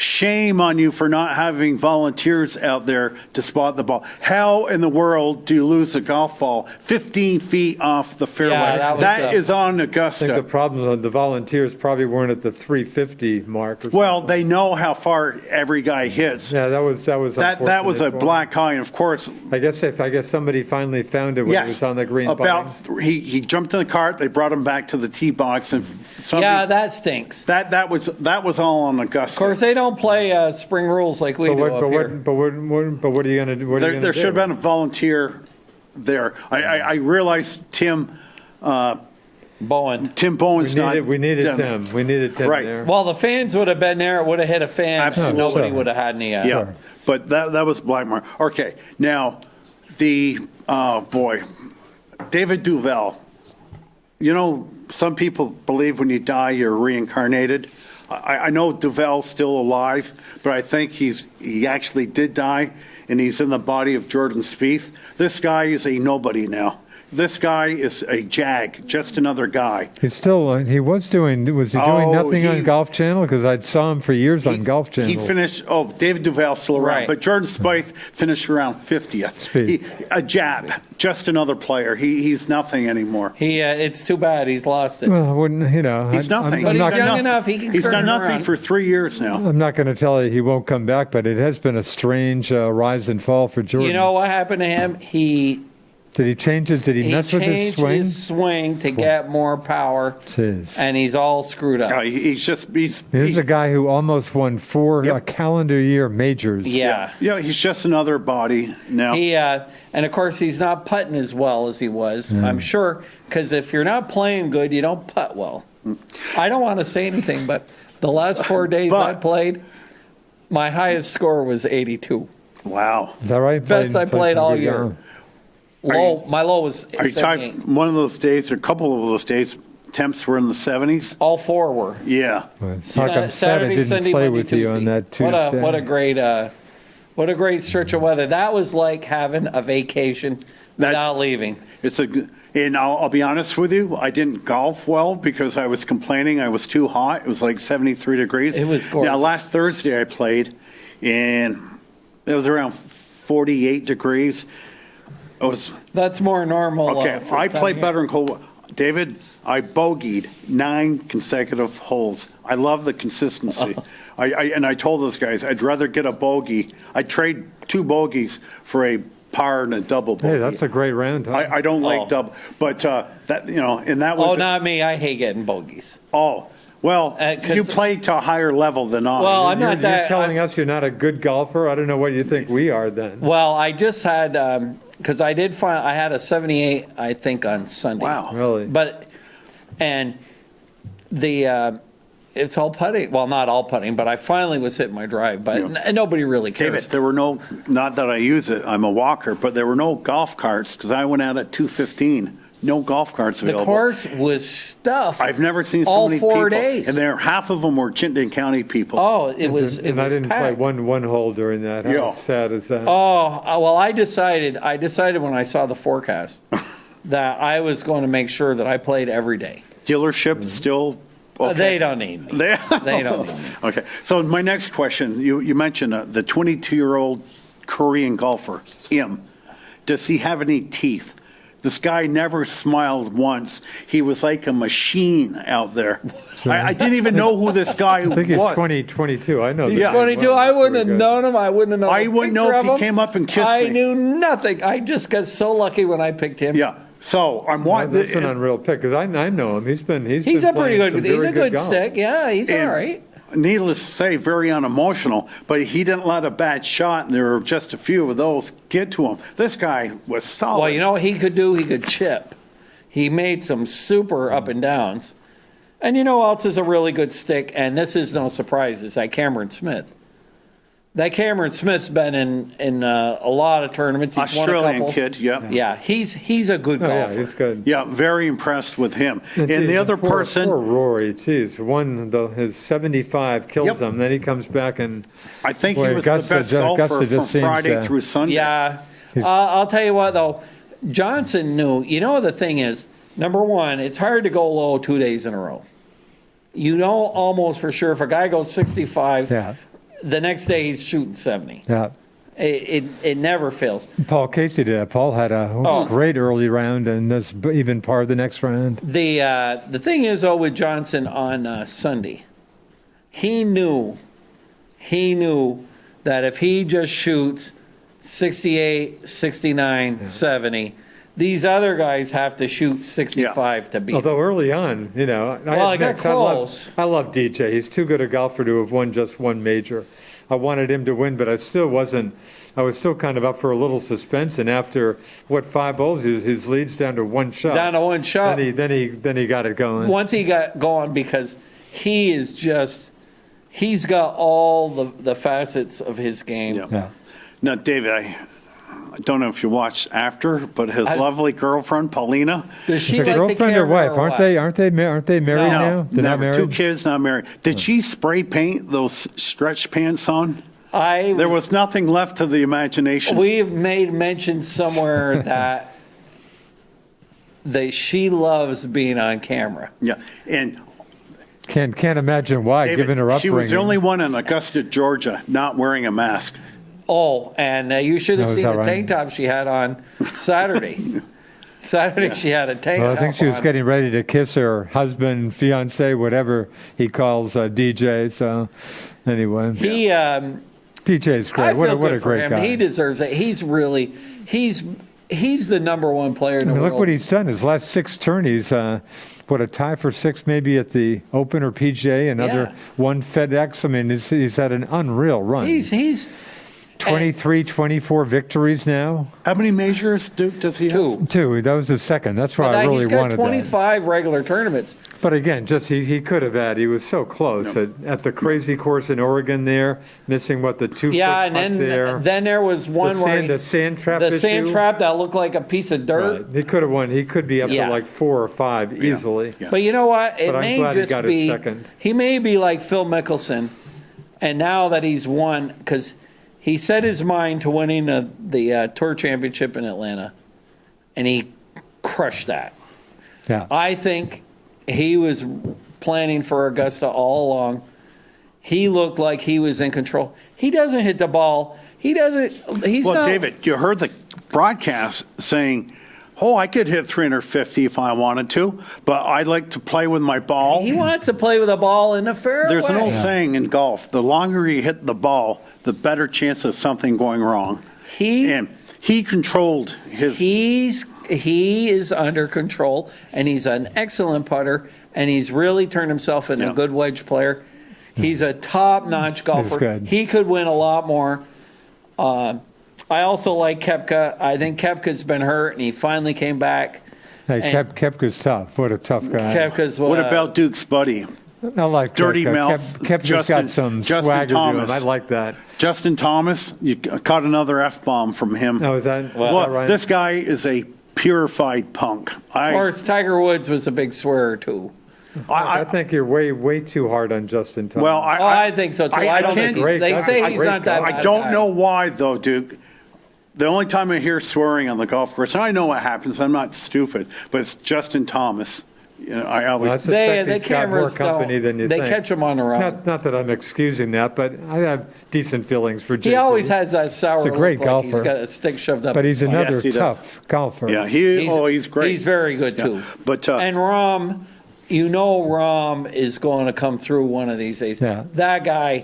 Shame on you for not having volunteers out there to spot the ball. How in the world do you lose a golf ball 15 feet off the fairway? Yeah, that is on I Augusta. think the problem, the volunteers probably weren't at the 350 mark. Or Well, something. they know how far every guy hits. Yeah, that was That was a unfortunate for him. black eye, and of course, I guess somebody finally found it when yes, it was on the green. he jumped in the cart. They brought him back to the tee box, and Yeah, that stinks. that was all on Augusta. Of course, they don't play spring rules like we do up here. But what are you going to do? There should have been a volunteer there. I realized Tim Bowen. Bowen's We needed Tim. We needed Tim Right. there. Well, the fans would have been there. It would have hit a fan. Absolutely. Nobody Sure. would have had any. Yeah, Sure. but that was Blackmore. Okay, now the David Duval. You know, some people believe when you die you're reincarnated. I know Duval's still alive, but I think he actually did die, and he's in the body of Jordan Spieth. This guy is a nobody now. This guy is a jag, just another guy. He's still. Was he doing nothing on Golf Channel? Because I saw him for years on Golf Channel. He finished. David Duval's still around, Right. but Jordan Spieth finished around 50th. A jab, just another player. He's nothing anymore. It's too bad he's lost it. Well, He's nothing. But he's done young nothing. enough, he can He's turn done it nothing around. for 3 years now. I'm not going to tell you he won't come back, but it has been a strange rise and fall for Jordan. You know what happened to him? He Did he change it? Did he mess with his changed swing? his swing to get more power, Jeez. and he's all screwed up. He's This is a guy who almost won 4 Yep. calendar year majors. Yeah. he's just another body now. He and of course he's not putting as well as he was. I'm sure, because if you're not playing good, you don't putt well. I don't want to say anything, but the last 4 days I played, my highest score was 82. Wow. Is that right? Best I played some all good year. golf. My low was Are you 78. talking one of those days, or a couple of those days, temps were in the 70s? All 4 were. Yeah. Well, I'm sad I Saturday, didn't Sunday, play Monday, with you Tuesday. on that Tuesday. What a great stretch of weather. That was like having a vacation without leaving. And I'll be honest with you, I didn't golf well because I was complaining I was too hot. It was like 73 degrees. It was gorgeous. Now, last Thursday I played, and it was around 48 degrees. It was That's more normal. okay. for I the time played of better in cold weather. David, I bogeyed 9 consecutive holes. I love the consistency. I told those guys I'd rather get a bogey. I'd trade 2 bogeys for a par and a double bogey. Hey, that's a great round. Huh? I don't like Oh. double, but that and that was Oh, not me. I hate getting bogeys. well, 'cause- you played to a higher level than I. Well, I'm you're, not that. You're telling I'm- us you're not a good golfer? I don't know what you think we are then. Well, I just had because I did find I had a 78, I think, on Sunday. Wow. Really? But and the it's all putting. Well, not all putting, but I finally was hitting my drive. But nobody really cares. David, there were no, not that I use it, I'm a walker, but there were no golf carts because I went out at 2:15. No golf carts The available. course was stuffed. I've never seen so all many 4 people. days. And half of them were Chittenden County people. Oh, it was. It and I was didn't packed. play one hole during that. How Yeah. sad is that? Oh, well, I decided when I saw the forecast that I was going to make sure that I played every day. Dealership still okay? They don't need me. They don't need me. Okay. So my next question, you mentioned the 22-year-old Korean golfer, Im. Does he have any teeth? This guy never smiled once. He was like a machine out there. I didn't even know who this guy was. I think he's 22. I know. He's this guy 22. well. I wouldn't Pretty have good. known him. I wouldn't have known. I a wouldn't know picture if of he him. came up and kissed I me. knew nothing. I just got so lucky when I picked him. Yeah. So I'm watching. That's an unreal pick because I know him. He's been He's been a pretty playing good. some He's very a good golf. stick. Yeah, he's all right. Needless to say, very unemotional, but he didn't let a bad shot, and there were just a few of those get to him. This guy was solid. Well, you know what he could do? He could chip. He made some super up and downs. And you know who else is a really good stick? And this is no surprise. Is that Cameron Smith. That Cameron Smith's been in a lot of tournaments. He's won a Australian couple. kid, yeah. Yeah, he's a good Oh, yeah, golfer. he's good. Yeah, very impressed with him. And Geez, the other poor person, Rory, geez, his 75 kills Yep. him. Then he comes back and I think Boy, he was Augusta the best just golfer from seems Friday to- through Sunday. Yeah. I'll tell you what, though. Johnson knew. You know, the thing is, number one, it's hard to go low 2 days in a row. You know almost for sure if a guy goes 65, yeah, the next day he's shooting 70. yeah. It never fails. Paul Casey did that. Paul had a great early round and this even par the next round. The thing is, though, with Johnson on Sunday, he knew that if he just shoots 68, 69, 70, these other guys have to shoot 65 to beat him. Although early on, I got close. I love DJ. He's too good a golfer to have won just one major. I wanted him to win, but I was still kind of up for a little suspense. And after 5 holes, his lead's down to one shot. Down to one shot. Then he got it going. Once he got going, because he's got all the facets of his game. Yeah. Yeah. Now, David, I don't know if you watched after, but his lovely girlfriend, Paulina. Does she Is it like the girlfriend or camera wife? or what? Aren't they married now? They're not never. married? 2 kids, not married. Did she spray paint those stretch pants on? There was nothing left to the imagination. We've made mention somewhere that she loves being on camera. Yeah, and Can't imagine why, David, given her upbringing. she was the only one in Augusta, Georgia, not wearing a mask. Oh, and you should have Oh, is seen that the right? tank top she had on Saturday. Saturday she had a tank Well, I top think she was on. getting ready to kiss her husband, fiance, whatever he calls DJ. So, anyway, He, DJ's I great. feel What a good for great him. guy. He deserves it. He's he's the number one player in the world. Look what he's done. His last 6 tourneys, a tie for 6 maybe at the Open or PGA, another one FedEx. I mean, he's had an unreal run. He's 23, 24 victories now. How many majors does he have? 2. That was his second. That's why I really wanted that. He's got 25 regular tournaments. But again, just he could have had. He was so close at the crazy course in Oregon there, missing the 2 Yeah, foot and putt there. then there was one the sand trap that looked like a piece of dirt. Right. He could have won. He could be up to like 4 or 5 easily. Yeah. But you know what? It But I'm may glad he just got his be second. he may be like Phil Mickelson, and now that he's won, because he set his mind to winning the Tour Championship in Atlanta, and he crushed that. Yeah. I think he was planning for Augusta all along. He looked like he was in control. He doesn't hit the ball. He's not. David, you heard the broadcast saying, "Oh, I could hit 350 if I wanted to, but I like to play with my ball." He wants to play with a ball in the fairway. There's an old saying in golf: the longer you hit the ball, the better chance of something going wrong. He controlled his. He is under control, and he's an excellent putter, and he's really turned himself into a good wedge player. He's a top-notch golfer. He could win a lot more. I also like Koepka. I think Koepka's been hurt, and he finally came back. Hey, Koepka's tough. What a tough guy. Koepka's what about Duke's buddy? I like Dirty Koepka. mouth. Koepka's got some swagger to him. I like that. Justin Thomas, you caught another F-bomb from him. Oh, is that? Well, this guy is a purified punk. Of course, Tiger Woods was a big swearer, too. I think you're way too hard on Justin Thomas. Well, I think so, too. I don't think they say he's not that bad. I don't know why, though, Duke. The only time I hear swearing on the golf course, and I know what happens, I'm not stupid, but it's Justin Thomas. You know, I always the cameras company than you think. They catch him on the run. Not that I'm excusing that, but I have decent feelings for JT. He always has that sour He's a great look, golfer. Like he's got a stick shoved up. But he's another Yes, tough golfer. Yeah, he's great. He's very good too. Yeah. But and Rahm, Rahm is going to come through one of these days. Yeah. That guy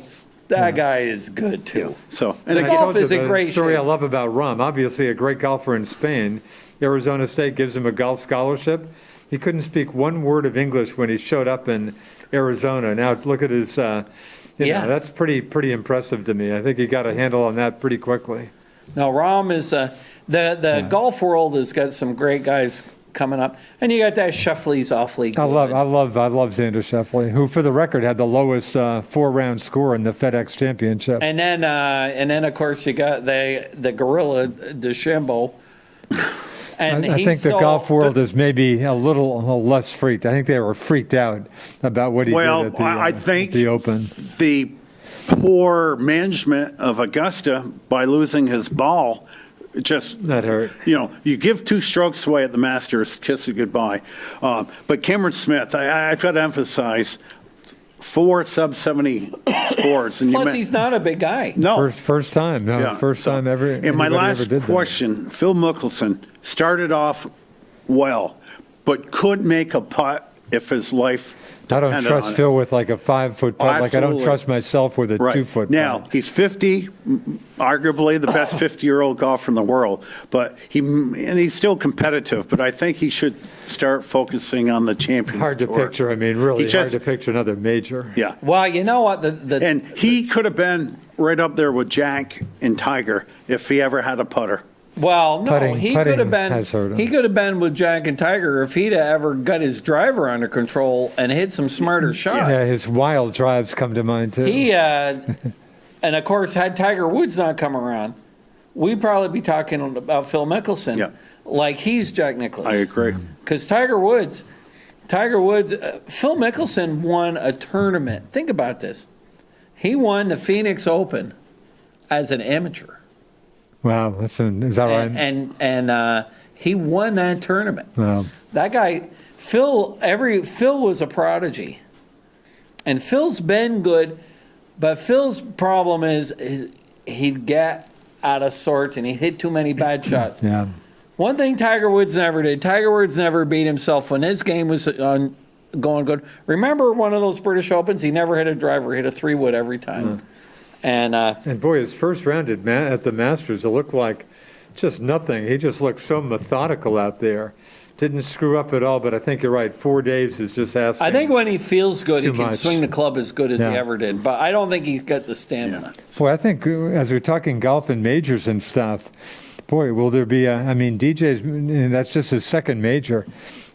is good too. So the golf is in great shape. The story I love about Rahm, obviously a great golfer in Spain. Arizona State gives him a golf scholarship. He couldn't speak one word of English when he showed up in Arizona. Now look at his, that's pretty impressive to me. I think he got a handle on that pretty quickly. Now Rahm is the golf world has got some great guys coming up, and you got that Scheffler's awfully good. I love Xander Scheffler, who for the record had the lowest 4-round score in the FedEx Championship. And then of course you got the gorilla DeChambeau. And I think the golf world is maybe a little less freaked. I think they were freaked out about what he did at I think the Open. The poor management of Augusta by losing his ball just that hurt. You give 2 strokes away at the Masters, kiss it goodbye. But Cameron Smith, I've got to emphasize. 4 sub-70 scores. And plus, he's not a big guy. No. First time. No, yeah. First time ever. And my last question, Phil Mickelson started off well, but couldn't make a putt if his life I don't trust Phil with like a 5-foot putt. Like I don't trust myself with a 2-foot putt. Now, he's 50, arguably the best 50-year-old golfer in the world, but he's still competitive, but I think he should start focusing on the Champions Hard to Tour. picture. I mean, really hard to picture another major. Yeah. Well, you know what? And he could have been right up there with Jack and Tiger if he ever had a putter. Well, no, he could have been. He could have been with Jack and Tiger if he'd ever got his driver under control and hit some smarter shots. Yeah, his wild drives come to mind too. And of course, had Tiger Woods not come around, we'd probably be talking about Phil Mickelson, like he's Jack Nicklaus. I agree. Because Tiger Woods, Phil Mickelson won a tournament. Think about this. He won the Phoenix Open as an amateur. Wow, is that right? And he won that tournament. Wow. That guy, Phil was a prodigy, and Phil's been good, but Phil's problem is he'd get out of sorts and he hit too many bad shots. Yeah. One thing Tiger Woods never did. Tiger Woods never beat himself when his game was going good. Remember one of those British Opens? He never hit a driver. He hit a 3-wood every time. And boy, his first round at the Masters, it looked like just nothing. He just looked so methodical out there. Didn't screw up at all, but I think you're right. 4 days is just asking. I think when he feels good, he Too can much. swing the club as good as he Yeah. ever did. But I don't think he's got the stamina. Boy, I think as we're talking golf and majors and stuff, boy, will there be I mean, DJ's, that's just his second major.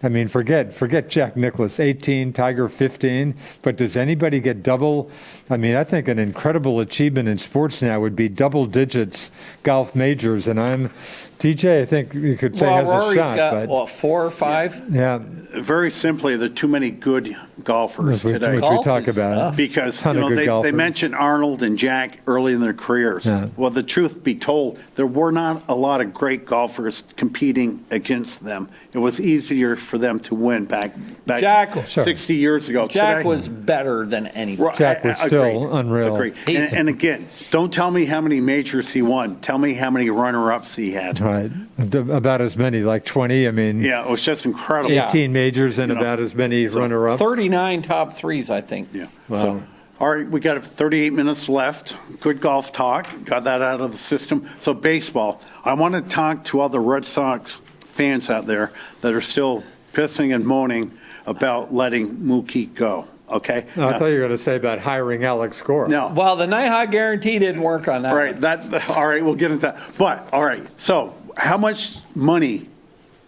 I mean, forget Jack Nicklaus, 18, Tiger 15, but does anybody get double? I mean, I think an incredible achievement in sports now would be double digits golf majors, and DJ, I think you could say has Rory's a shot. got, but, 4 or 5? yeah, Very simply, there are too many good golfers which today. we Golf talk is about. tough. Because Ton of good they golfers. mentioned Arnold and Jack early in their careers. Yeah. Well, the truth be told, there were not a lot of great golfers competing against them. It was easier for them to win back Jack- Sure. 60 years ago. Jack Today- was better than anybody. Right, Jack was still agreed. unreal. Agreed. He's- And again, don't tell me how many majors he won. Tell me how many runner-ups he had. Right, about as many, like 20. I mean, Yeah, it was just incredible. Yeah. 18 majors and You know, about as many runner-ups. 39 top threes, I think. Yeah. Wow. So, all right, we got 38 minutes left. Good golf talk. Got that out of the system. So baseball. I want to talk to other Red Sox fans out there that are still pissing and moaning about letting Mookie go. Okay. No, I thought you were going to say about hiring Alex Cora. No. Well, the Nighthawk guarantee didn't work on that. All right. one. That's all right. We'll get into that. But all right. So how much money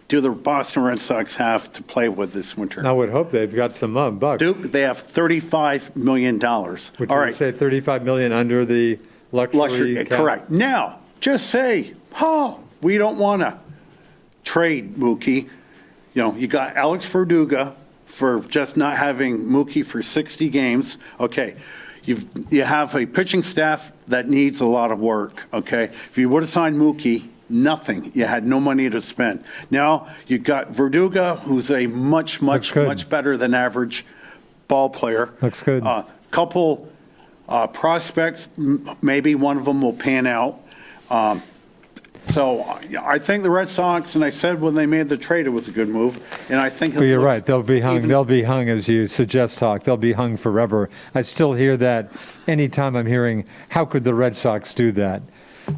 do the Boston Red Sox have to play with this winter? I would hope they've got some bucks. Duke, they have $35 million. Which All would right. say $35 million under the luxury cap. Correct. Now, just say, oh, we don't want to trade Mookie. You know, you got Alex Verduga for just not having Mookie for 60 games. Okay. You have a pitching staff that needs a lot of work. Okay. If you would have signed Mookie, nothing. You had no money to spend. Now you got Verduga, who's a much better than average ball player. Looks good. Couple prospects, maybe one of them will pan out. So I think the Red Sox, and I said when they made the trade, it was a good move. And I think. But you're right. They'll be hung. They'll be hung, as you suggest, Hawk. They'll be hung forever. I still hear that anytime I'm hearing, how could the Red Sox do that?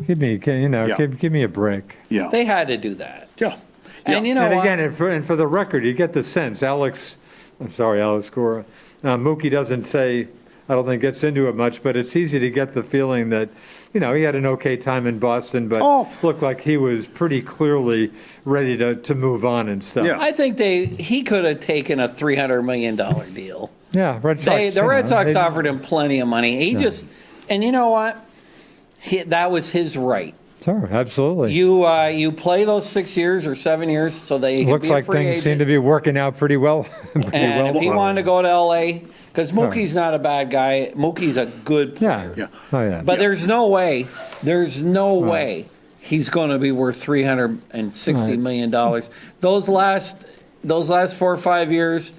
Give me a break. Yeah. They had to do that. Yeah. And you know And what? again, and for the record, you get the sense, Alex Cora, Mookie doesn't say, I don't think gets into it much, but it's easy to get the feeling that, he had an okay time in Boston, but looked like he was pretty clearly ready to move on and stuff. Yeah. I think he could have taken a $300 million deal. Yeah, Red Sox. The Red Sox offered him plenty of money. And you know what? That was his right. Sure, absolutely. You play those 6 years or 7 years so that you can Looks be a like free things agent. seem to be working out pretty well. And if he for him. wanted to go to L.A., because Mookie's not a bad guy. Mookie's a good player. Yeah. Yeah. Oh, yeah. But there's no way he's going to be worth $360 million. Those last 4 or 5 years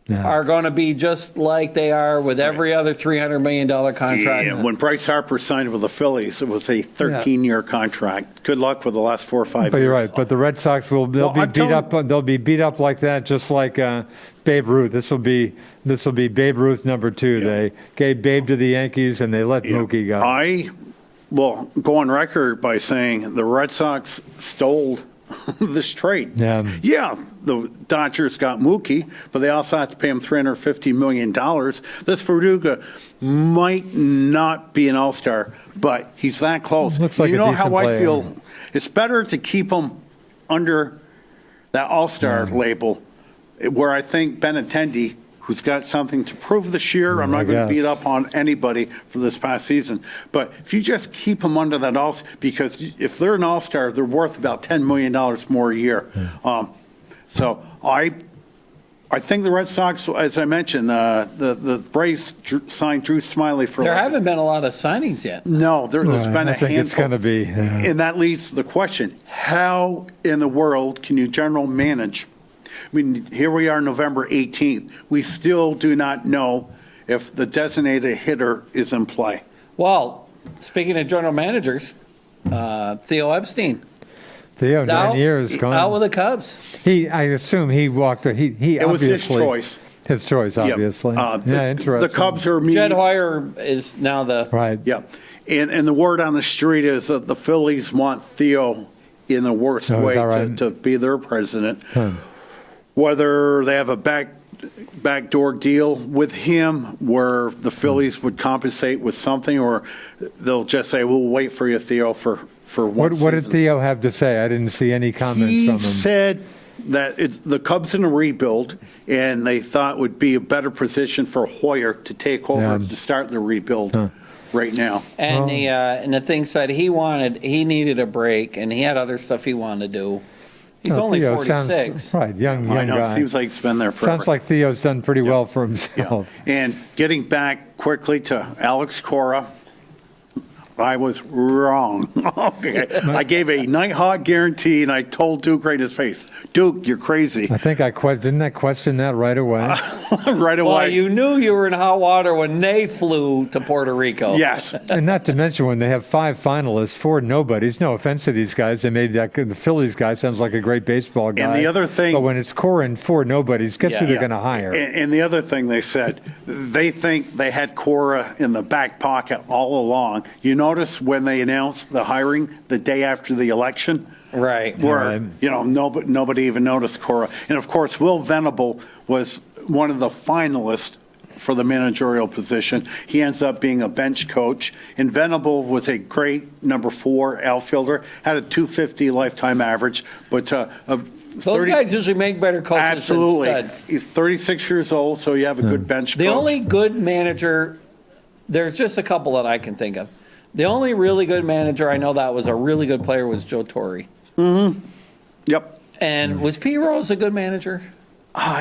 are going to be just like they are with every other $300 million contract. Yeah, when Bryce Harper signed with the Phillies, it was a 13-year contract. Good luck with the last 4 or 5 years. But you're right. But the Red Sox they'll be beat up like that, just like Babe Ruth. This will be Babe Ruth number 2. They gave Babe to the Yankees and they let Mookie go. I will go on record by saying the Red Sox stole this trade. Yeah. The Dodgers got Mookie, but they also have to pay him $350 million. This Verduga might not be an all-star, but he's that close. Looks like you a know decent how I player. feel? It's better to keep him under that all-star label, where I think Benintendi, who's got something to prove this year. I'm not going to beat up on anybody for this past season. But if you just keep them under that all-star, because if they're an all-star, they're worth about $10 million more a year. So I think the Red Sox, as I mentioned, the Braves signed Drew Smyly for. There haven't been a lot of signings yet. No, there's been a I think handful. it's going to be. And that leads to the question, how in the world can you general manage? I mean, here we are November 18th. We still do not know if the designated hitter is in play. Well, speaking of general managers, Theo Epstein. Theo, is 9 years gone. out with the Cubs. I assume he walked. It was his choice. His choice, obviously. The interesting. Cubs are Jed Hoyer is now the right. Yeah. And the word on the street is that the Phillies want Theo in the worst Oh, is way that right? to be their president. Whether they have a backdoor deal with him where the Phillies would compensate with something, or they'll just say, we'll wait for you, Theo, for one What did season. Theo have to say? I didn't see any comments He from him. said that it's the Cubs in a rebuild, and they thought it would be a better position for Hoyer to take over Yeah. to start the rebuild right now. And the thing said he needed a break, and he had other stuff he wanted to do. He's only Theo 46. sounds, right, young I know, it guy. seems like he's been there forever. Sounds like Theo's done pretty well for Yeah. himself. And getting back quickly to Alex Cora, I was wrong. Okay. I gave a Nighthawk guarantee, and I told Duke right in his face, Duke, you're crazy. I think didn't I question that right away? Right away. Well, you knew you were in hot water when they flew to Puerto Rico. Yes. And not to mention when they have 5 finalists, 4 nobodies. No offense to these guys, they made the Phillies guy sounds like a great baseball guy. And the other thing- but when it's Cora and 4 nobodies, guess who they're Yeah. going to hire? And the other thing they said, they think they had Cora in the back pocket all along. You notice when they announced the hiring the day after the election? Right. Where, nobody even noticed Cora. And of course, Will Venable was one of the finalists for the managerial position. He ends up being a bench coach. And Venable was a great number 4 outfielder, had a 250 lifetime average, but Those guys usually make better coaches absolutely. than studs. He's 36 years old, so you have a good bench The coach. only good manager, there's just a couple that I can think of. The only really good manager I know that was a really good player was Joe Torre. Yep. And was Pete Rose a good manager?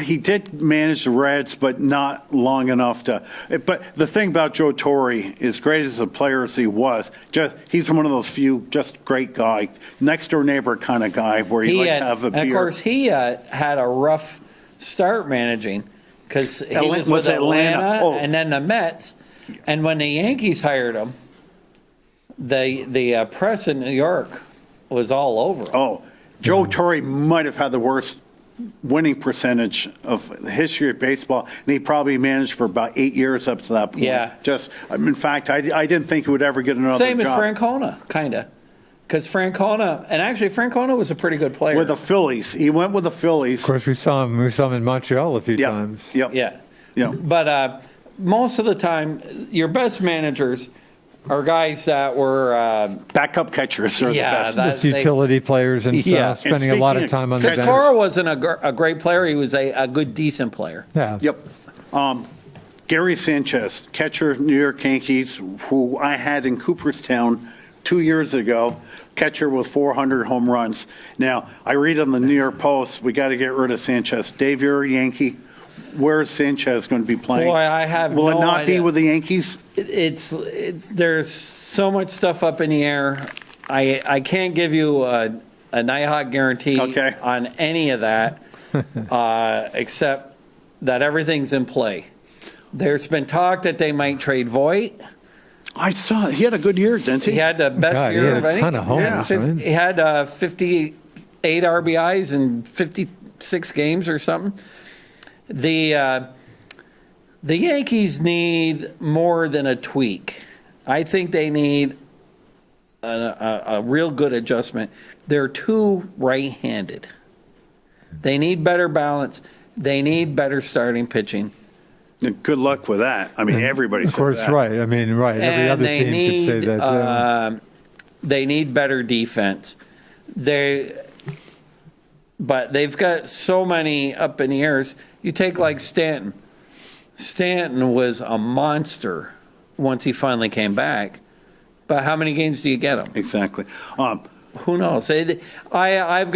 He did manage the Reds, but not long enough to. But the thing about Joe Torre, as great as a player as he was, he's one of those few just great guy, next door neighbor kind of guy where you like to have a beer. And of course, he had a rough start managing because he was with Atlanta Oh. and then the Mets. And when the Yankees hired him, the press in New York was all over him. Oh, Joe Torre might have had the worst winning percentage of the history of baseball, and he probably managed for about 8 years up to that point. Yeah. In fact, I didn't think he would ever get another Same job. as Francona, kind of. Because Francona was a pretty good player. With the Phillies. He went with the Phillies. Of course, we saw him in Montreal a few Yep. times. Yep. Yeah. Yeah. But most of the time, your best managers are guys that were Backup catchers are Yeah, the best. Just utility players and stuff, Yeah. spending a And lot speaking of time on the because bench. Cora wasn't a great player. He was a good, decent player. Yeah. Yep. Gary Sanchez, catcher, New York Yankees, who I had in Cooperstown 2 years ago, catcher with 400 home runs. Now, I read on the New York Post, we got to get rid of Sanchez. Dave, you're a Yankee. Where's Sanchez going to be playing? Boy, I have Will no it not idea. be with the Yankees? It's there's so much stuff up in the air. I can't give you a Nighthawk guarantee Okay. on any of that, except that everything's in play. There's been talk that they might trade Voit. I saw it. He had a good year, didn't he? He had the best God, he year had of a any. ton of homes, right? He had 58 RBIs in 56 games or something. The Yankees need more than a tweak. I think they need a real good adjustment. They're too right-handed. They need better balance. They need better starting pitching. Good luck with that. I mean, everybody Of says course, that. right. I mean, right. Every And other they team need, could say that. Yeah. They need better defense. But they've got so many up in the airs. You take like Stanton. Stanton was a monster once he finally came back. But how many games do you get him? Exactly. Who knows? I've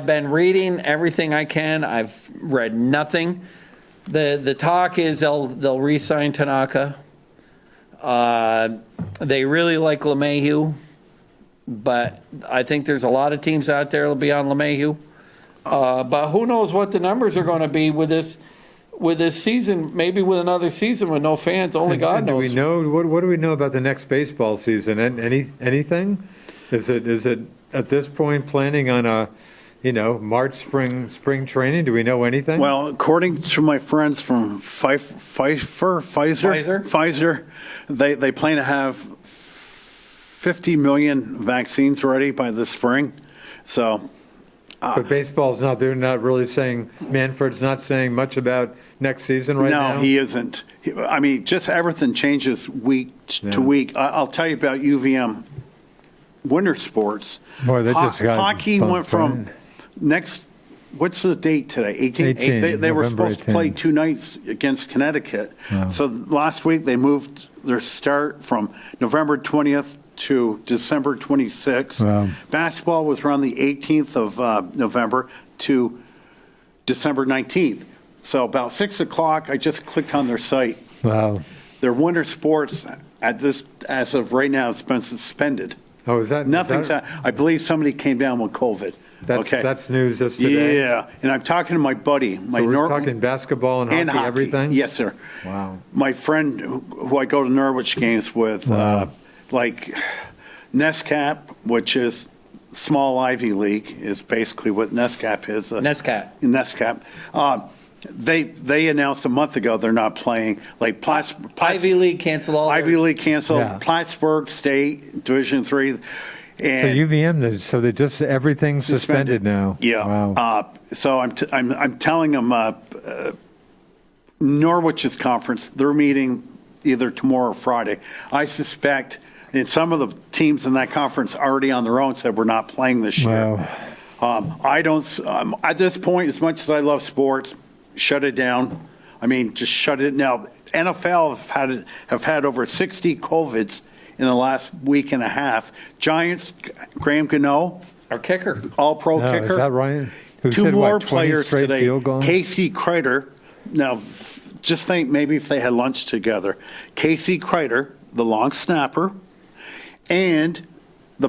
been reading everything I can. I've read nothing. The talk is they'll re-sign Tanaka. They really like LeMahieu, but I think there's a lot of teams out there that'll be on LeMahieu. But who knows what the numbers are going to be with this season? Maybe with another season with no fans, only God Do knows. we know what do we know about the next baseball season? Anything? Is it at this point planning on a March spring training? Do we know anything? Well, according to my friends from Pfizer, they plan to have 50 million vaccines ready by the spring. So, But baseball's not, they're not really saying, Manfred's not saying much about next season right now? no, he isn't. I mean, just everything changes week to week. I'll tell you about UVM winter sports. Boy, they just got Hockey bumped went from right. next, what's the date today? 18? 18, They were November supposed to play 18. 2 nights against Connecticut. Wow. So last week, they moved their start from November 20th to December 26th. Wow. Basketball was around the 18th of November to December 19th. So about 6 o'clock, I just clicked on their site. Wow. Their winter sports as of right now, has been suspended. Oh, is that? Nothing's. is that- I believe somebody came down with COVID. That's news just today? Yeah, and I'm talking to my buddy, my So we're Nor- talking basketball and hockey, everything? Yes, sir. Wow. My friend who I go to Norwich games with, like NESCAP, which is small Ivy League, is basically what NESCAP is. NESCAP. NESCAP. They announced a month ago they're not playing. Like Ivy League canceled all Ivy theirs. League canceled. Yeah. Plattsburgh State Division III. So And UVM, so they just, everything's suspended now? Yeah. Wow. So I'm telling them Norwich's conference, they're meeting either tomorrow or Friday. I suspect, and some of the teams in that conference already on their own said we're not playing this year. Wow. I don't, at this point, as much as I love sports, shut it down. I mean, just shut it. Now, NFL have had over 60 COVIDs in the last week and a half. Giants, Graham Gano, Our kicker. all-pro No, kicker. is that right? Who Two said, more what, 20 players straight today. field goals? Casey Kreiter. Now, just think maybe if they had lunch together. Casey Kreiter, the long snapper, and the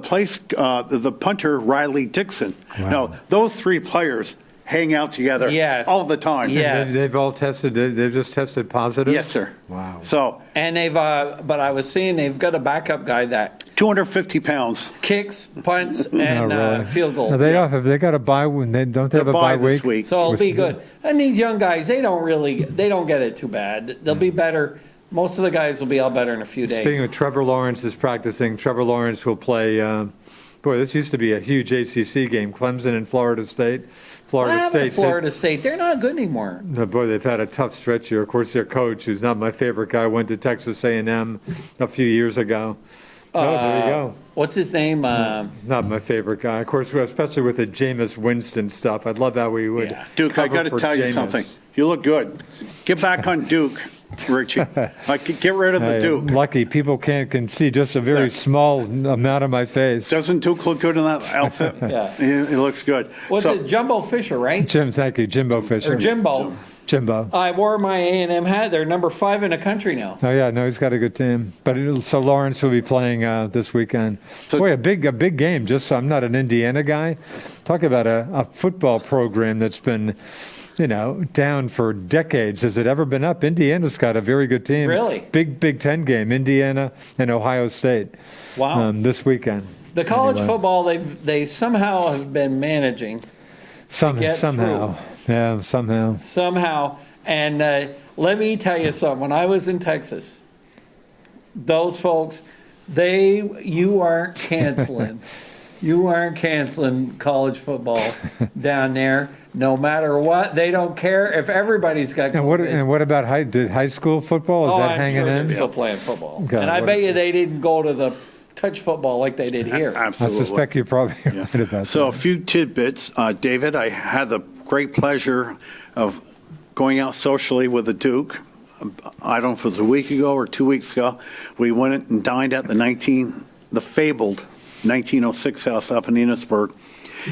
punter Riley Dixon. Wow. Now, those 3 players hang out together Yes. all the time. Yeah. They've all tested, they've just tested positive? Yes, sir. Wow. So And they've, but I was seeing they've got a backup guy that 250 pounds. kicks, punts, and Oh, really? field goals. Are they off? Have they got a bye? Don't they have a bye this week? week. So it'll Was- be good. And these young guys, they don't get it too bad. They'll be better. Most of the guys will be all better in a few days. Speaking of Trevor Lawrence is practicing, Trevor Lawrence will play, boy, this used to be a huge ACC game, Clemson and Florida State. Florida State, they're not good anymore. No, boy, they've had a tough stretch here. Of course, their coach, who's not my favorite guy, went to Texas A&M a few years ago. Oh, there you go. What's his name? Not my favorite guy. Of course, especially with the Jameis Winston stuff. I'd love how we would. Yeah. Duke, I cover got to for tell you Jameis. something. You look good. Get back on Duke, Richie. Get rid of the Hey, Duke. Lucky people can see just a very There. small amount of my face. Doesn't Duke look good in that outfit? Yeah. It looks good. What's So- it? Jumbo Fisher, right? Jim, thank you, Jimbo Fisher. Or Jimbo. Jimbo. I wore my A&M hat. They're number 5 in the country now. Oh yeah, no, he's got a good team. But so Lawrence will be playing this weekend. So- Boy, a big game. Just so I'm not an Indiana guy. Talk about a football program that's been, down for decades. Has it ever been up? Indiana's got a very good team. Really? Big Big Ten game. Indiana and Ohio State. Wow. This weekend. The college Anyway. football, they somehow have been managing get Somehow. Yeah, somehow. somehow. And let me tell you something. When I was in Texas, those folks, you aren't canceling. You aren't canceling college football down there. No matter what, they don't care if everybody's got. And what COVID. what about high school football? Is Oh, that I'm hanging sure in? they're still playing football. Okay, And I what- bet you they didn't go to the touch football like they did here. I Absolutely. suspect you're probably right about So a that. few tidbits. David, I had the great pleasure of going out socially with the Duke. I don't know if it was a week ago or 2 weeks ago. We went and dined at the fabled 1906 house up in Enosburg.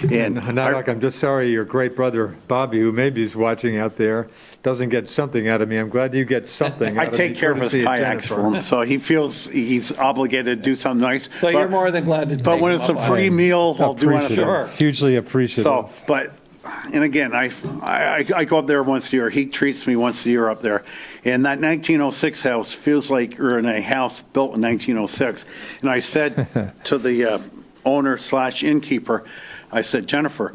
And Nighthawk, I'm just sorry your great brother Bobby, who maybe is watching out there, doesn't get something out of me. I'm glad you get something I out of take me, care of his courtesy kayaks Jennifer. for him, so he feels he's obligated to do something nice. So you're more than glad to take But when them it's a up on free it. meal, I'll do Appreciative. anything. Sure. Hugely appreciative. So, but, and again, I go up there once a year. He treats me once a year up there. And that 1906 house feels like you're in a house built in 1906. And I said to the owner/innkeeper, I said, Jennifer,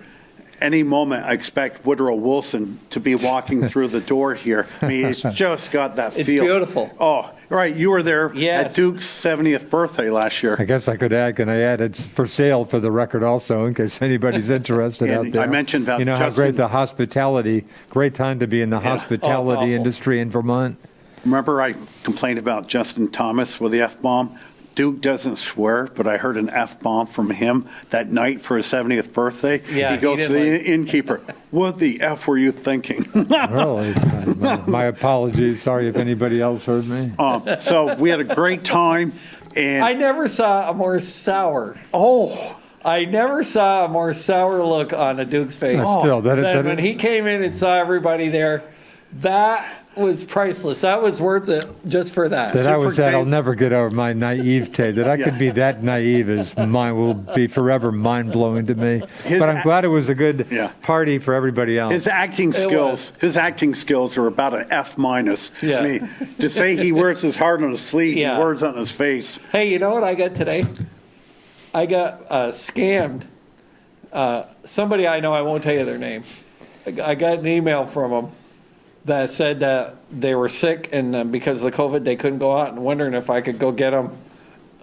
any moment, I expect Woodrow Wilson to be walking through the door here. I mean, he's just got that It's feel. beautiful. Oh, right. You were there Yes. at Duke's 70th birthday last year. I guess I could add, can I add, it's for sale for the record also, in case anybody's interested And out there. I mentioned about You know how Justin- great the hospitality, great time to be in the Yeah. hospitality awful. industry in Vermont. Remember I complained about Justin Thomas with the F-bomb? Duke doesn't swear, but I heard an F-bomb from him that night for his 70th birthday. Yeah, he goes he to the didn't innkeeper, what the F were you thinking? Really? My apologies. Sorry if anybody else heard me. So we had a great time. And I never saw a more sour. I never saw a more sour look on a Duke's face Still, than when he came in and saw everybody there. That was priceless. That was worth it just for that. I'll never get over my naivete. That I could be that naive will be forever mind blowing to me. But I'm glad it was a good party for everybody else. his acting skills are about an F minus. Yeah. I mean, to say he wears his heart on his sleeve, Yeah. he wears it on his face. Hey, you know what I got today? I got scammed. Somebody I know, I won't tell you their name. I got an email from them that said that they were sick and because of the COVID, they couldn't go out, and wondering if I could go get them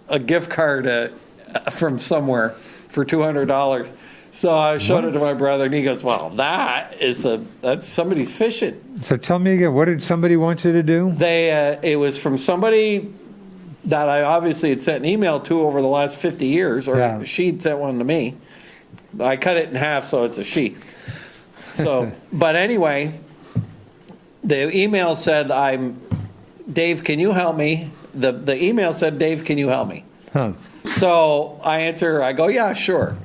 a gift card from somewhere for $200. So I showed it to my brother, and he goes, "Well, that's somebody's fishing." So tell me again, what did somebody want you to do? It was from somebody that I obviously had sent an email to over the last 50 years, or she'd sent one to me. I cut it in half, so it's a she. So, but anyway, the email said, Dave, can you help me? The email said, Dave, can you help me? Huh. So I answer, I go, yeah, sure.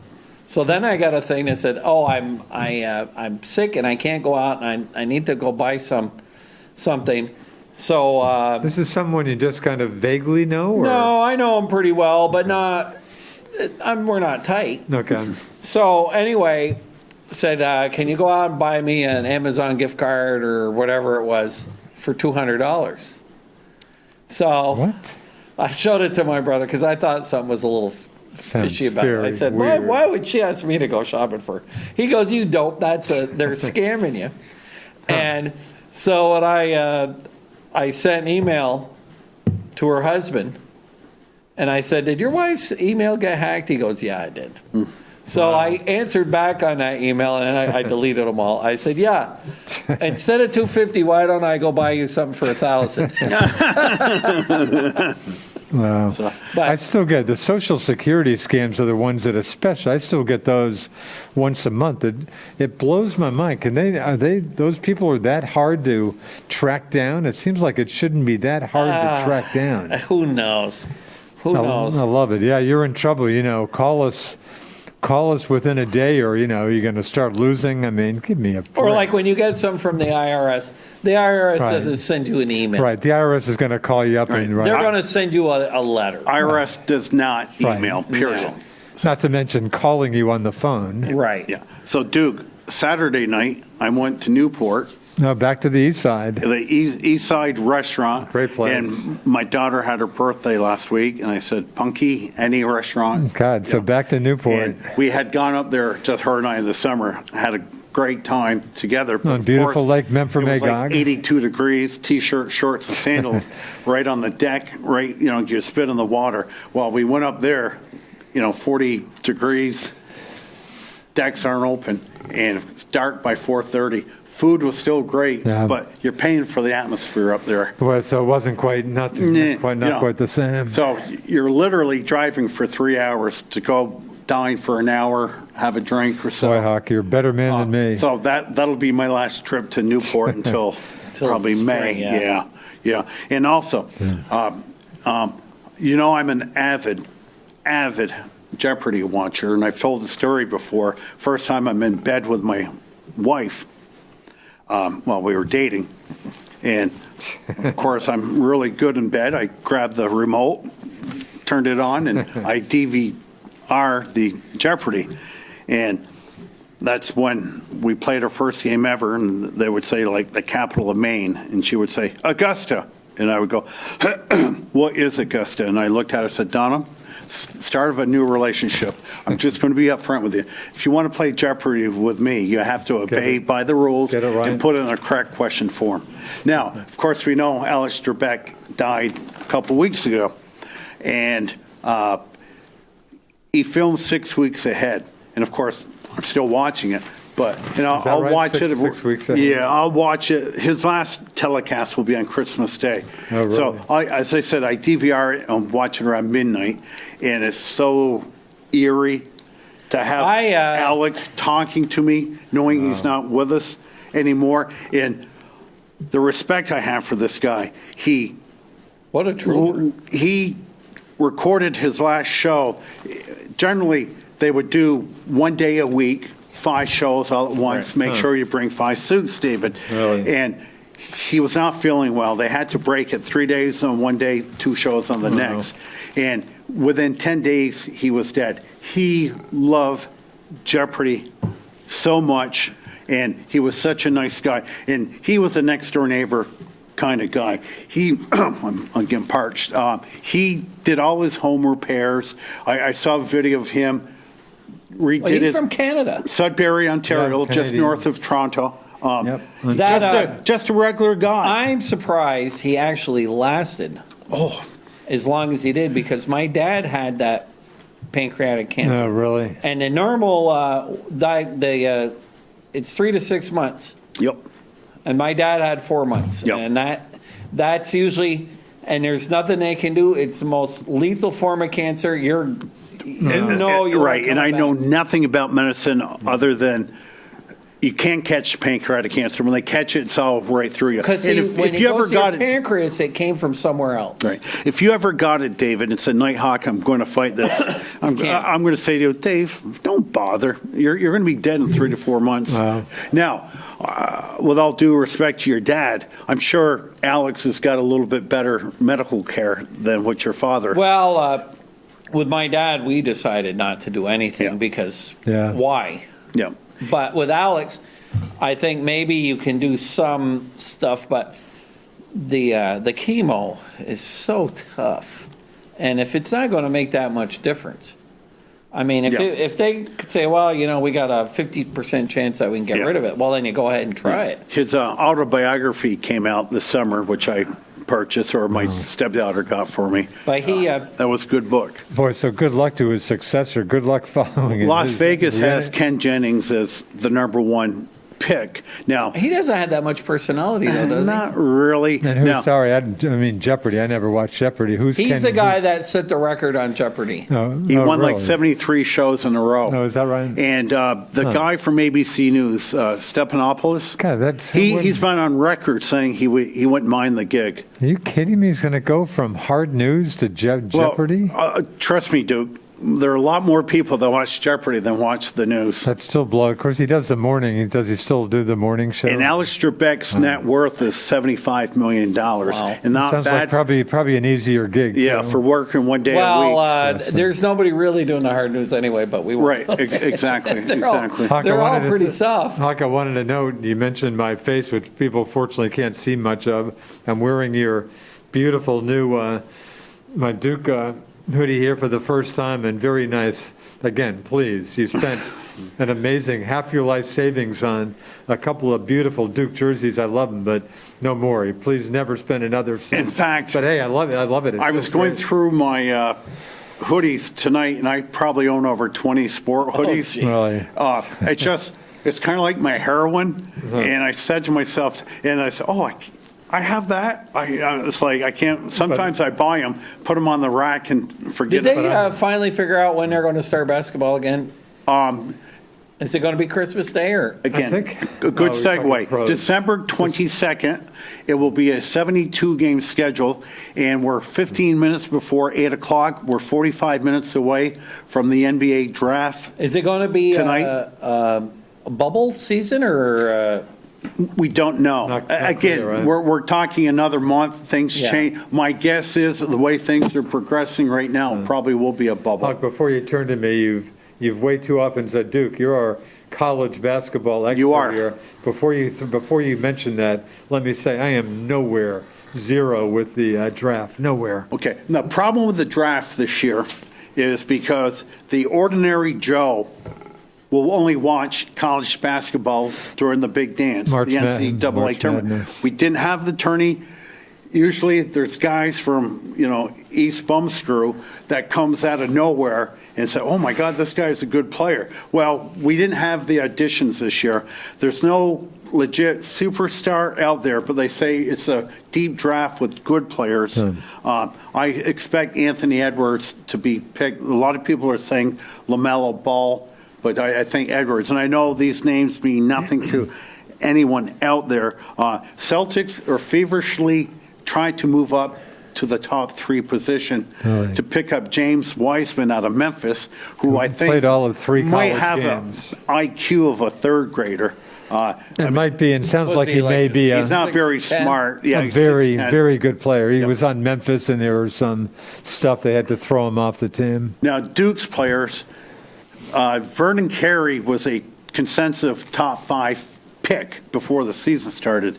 So then I got a thing that said, I'm sick and I can't go out and I need to go buy something. So This is someone you just kind of vaguely know? Or? no, I know him pretty well, but we're not tight. Okay. So anyway, said, can you go out and buy me an Amazon gift card or whatever it was for $200? So What? I showed it to my brother because I thought something was a little fishy about it. I very said, weird. why would she ask me to go shopping for her? He goes, you dope, they're scamming you. And so what I sent an email to her husband, and I said, did your wife's email get hacked? He goes, yeah, I did. So I answered back on that email, and I deleted them all. I said, yeah, instead of $250, why don't I go buy you something for $1,000? Wow. I still get the Social Security scams are the ones that especially, I still get those once a month. It blows my mind. Those people are that hard to track down? It seems like it shouldn't be that hard to track down. Who knows? Who knows? I love it. Yeah, you're in trouble. Call us within a day, or you're going to start losing. I mean, give me a break. Or like when you get some from the IRS doesn't send you an email. Right, the IRS is going to call you up and They're going to send you a letter. IRS does not email, period. No. Not to mention calling you on the phone. Right. Yeah. So Duke, Saturday night, I went to Newport. No, back to the east side. The East Side restaurant. Great place. And my daughter had her birthday last week, and I said, Punky, any restaurant? God, so back to Newport. And we had gone up there, just her and I in the summer, had a great time together. But On of beautiful course, Lake Memphremagog. It was like 82 degrees, T-shirt, shorts, and sandals, right on the deck, right, you spit in the water. Well, we went up there, 40 degrees, decks aren't open, and it's dark by 4:30. Food was still great, but you're paying for the atmosphere up there. Well, so it wasn't quite quite the same. So you're literally driving for 3 hours to go dine for an hour, have a drink or so. Boy, Hawk, you're a better man than me. So that'll be my last trip to Newport until probably May. spring, Yeah. And also, I'm an avid Jeopardy watcher, and I've told the story before. First time I'm in bed with my wife while we were dating, and of course I'm really good in bed. I grabbed the remote, turned it on, and I DVR the Jeopardy, and that's when we played our first game ever, and they would say like the capital of Maine, and she would say Augusta, and I would go, what is Augusta? And I looked at her and said, Donna, start of a new relationship. I'm just going to be upfront with you. If you want to play Jeopardy with me, you have to obey by the rules Get it right. and put it in a correct question form. Now, of course, we know Alex Trebek died a couple weeks ago, and he filmed 6 weeks ahead. And of course, I'm still watching it. But I'll right? watch it. 6 weeks ahead? Yeah, I'll watch it. His last telecast will be on Christmas Day. Oh, really? So, as I said, I DVR it and watch it around midnight, and it's so eerie to have Alex talking to me, knowing he's not with us anymore, and the respect I have for this guy. What a trooper. He recorded his last show. Generally, they would do 1 day a week, 5 shows all at once. Make sure you bring 5 suits, David. Really? And he was not feeling well. They had to break it 3 days on one day, 2 shows on the next. And within 10 days, he was dead. He loved Jeopardy so much, and he was such a nice guy. And he was a next-door neighbor kind of guy. I'm getting parched. He did all his home repairs. I saw a video of him. He's from Canada. Sudbury, Ontario, Yeah, just Canadian. north of Toronto. Yep. Just a regular guy. I'm surprised he actually lasted as long as he did, because my dad had that pancreatic cancer. Oh, really? And the normal it's 3 to 6 months. Yep. And my dad had 4 months. Yep. And that's usually, and there's nothing they can do. It's the most lethal form of cancer. You're right. And I know back. nothing about medicine other than you can't catch pancreatic cancer. When they catch it, it's all right through you. Because And when it goes to your pancreas, it came from somewhere else. Right. If you ever got it, David, and said, Nighthawk, I'm going to fight this, I'm going to say to you, Dave, don't bother. You're going to be dead in 3 to 4 months. Wow. Now, with all due respect to your dad, I'm sure Alex has got a little bit better medical care than what your father. Well, with my dad, we decided not to do anything because why? Yeah. But with Alex, I think maybe you can do some stuff, but the chemo is so tough. And if it's not going to make that much difference, I mean, if they could say, well, we got a 50% chance that we can get rid of it, well, then you go ahead and try it. His autobiography came out this summer, which I purchased, or my stepdaughter got for me. But that was a good book. Boy, so good luck to his successor. Good luck following it. Las Vegas has Ken Jennings as the number 1 pick. Now, he doesn't have that much personality, though, does not really. And who's, Now, sorry, I mean Jeopardy. I never watched Jeopardy. He's the guy that set the record on Jeopardy. He won like 73 shows in a row. Oh, is that right? And the guy from ABC News, Stephanopoulos, God, he's been on record saying he wouldn't mind the gig. Are you kidding me? He's going to go from hard news to Jeopardy? Trust me, Duke. There are a lot more people that watch Jeopardy than watch the news. That's still blow. Of course, he does the morning. Does he still do the morning show? And Alex Trebek's net worth is $75 million. Wow. And not Sounds bad. like probably an easier gig. Yeah, for working 1 day a week. There's nobody really doing the hard news anyway, but we won't. Right, exactly. They're Hawk, all pretty soft. Hawk, I wanted to note, you mentioned my face, which people fortunately can't see much of. I'm wearing your beautiful new, my Duke hoodie here for the first time, and very nice. Again, please, you spent an amazing half your life savings on a couple of beautiful Duke jerseys. I love them, but no more. Please never spend another cent. In fact, but hey, I love it. I was going through my hoodies tonight, and I probably own over 20 sport hoodies. Really? It's kind of like my heroin. And I said to myself, and I said, I have that. It's like I can't. Sometimes I buy them, put them on the rack, and forget. Did they finally figure out when they're going to start basketball again? Is it going to be Christmas Day or again? A good segue. December 22nd. It will be a 72-game schedule, and we're 15 minutes before 8 o'clock. We're 45 minutes away from the NBA draft. Is it going to be tonight? A bubble season or? We don't know. Not Again, clear, right? we're talking another month. Things Yeah. change. My guess is the way things are progressing right now, probably will be a bubble. Hawk, before you turn to me, you've way too often said Duke. You're our college basketball expert You are. here. Before you mention that, let me say I am zero with the draft. Nowhere. Okay. The problem with the draft this year is because the ordinary Joe will only watch college basketball during the big dance, March the Madness. NCAA tournament. Madness. We didn't have the tourney. Usually there's guys from, East Bumscrew that comes out of nowhere and say, oh my God, this guy's a good player. Well, we didn't have the auditions this year. There's no legit superstar out there, but they say it's a deep draft with good players. I expect Anthony Edwards to be picked. A lot of people are saying LaMelo Ball, but I think Edwards. And I know these names mean nothing to anyone out there. Celtics are feverishly trying to move up to the top 3 position to pick up James Wiseman out of Memphis, who I think played all of 3 might college have games. an IQ of a third grader. It might be, and sounds like he may be He's not very 6'10"? smart. Yeah, a he's very, 6'10". very good player. He Yep. was on Memphis, and there was some stuff they had to throw him off the team. Now, Duke's players, Vernon Carey was a consensus top 5 pick before the season started.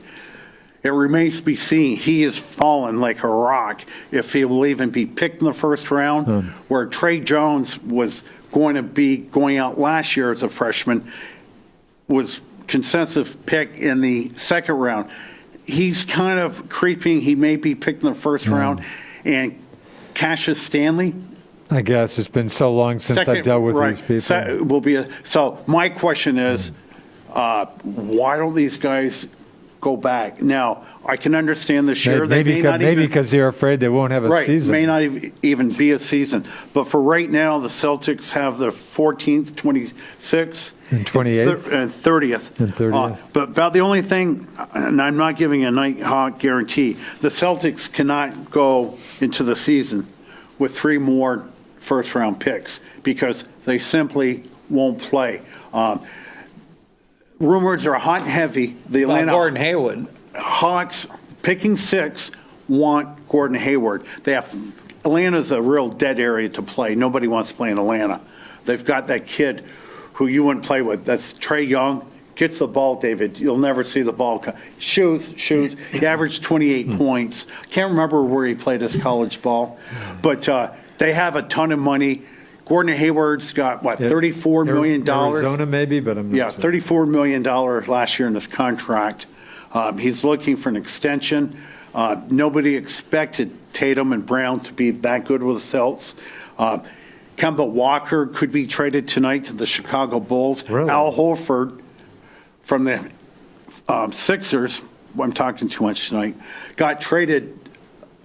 It remains to be seen. He has fallen like a rock if he will even be picked in the first round, where Trey Jones was going to be going out last year as a freshman, was consensus pick in the second round. He's kind of creeping. He may be picked in the first round. And Cassius Stanley, I guess it's been so long since I've dealt with these people. will be so my question is, why don't these guys go back? Now, I can understand this year. Maybe because they're afraid they won't have a season. May not even be a season. But for right now, the Celtics have the 14th, 26th, And 28th. and 30th. And 30th. But about the only thing, and I'm not giving a Nighthawk guarantee, the Celtics cannot go into the season with 3 more first-round picks because they simply won't play. Rumors are hot and heavy. The Atlanta Gordon Hayward. Hawks, picking 6, want Gordon Hayward. Atlanta's a real dead area to play. Nobody wants to play in Atlanta. They've got that kid who you wouldn't play with. That's Trae Young. Gets the ball, David. You'll never see the ball. Shoes. He averaged 28 points. Can't remember where he played his college ball. But they have a ton of money. Gordon Hayward's got, $34 million? Arizona maybe, but I'm not sure. $34 million last year in his contract. He's looking for an extension. Nobody expected Tatum and Brown to be that good with the Celts. Kemba Walker could be traded tonight to the Chicago Bulls. Really? Al Horford from the Sixers, I'm talking too much tonight, got traded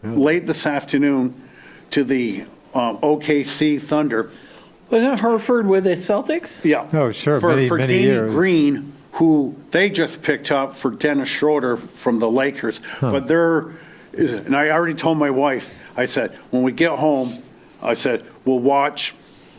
late this afternoon to the OKC Thunder. Wasn't Herford with the Celtics? Yeah. Oh, sure. For Many Danny years. Green, who they just picked up for Dennis Schroeder from the Lakers. But and I already told my wife, I said, when we get home, I said, we'll watch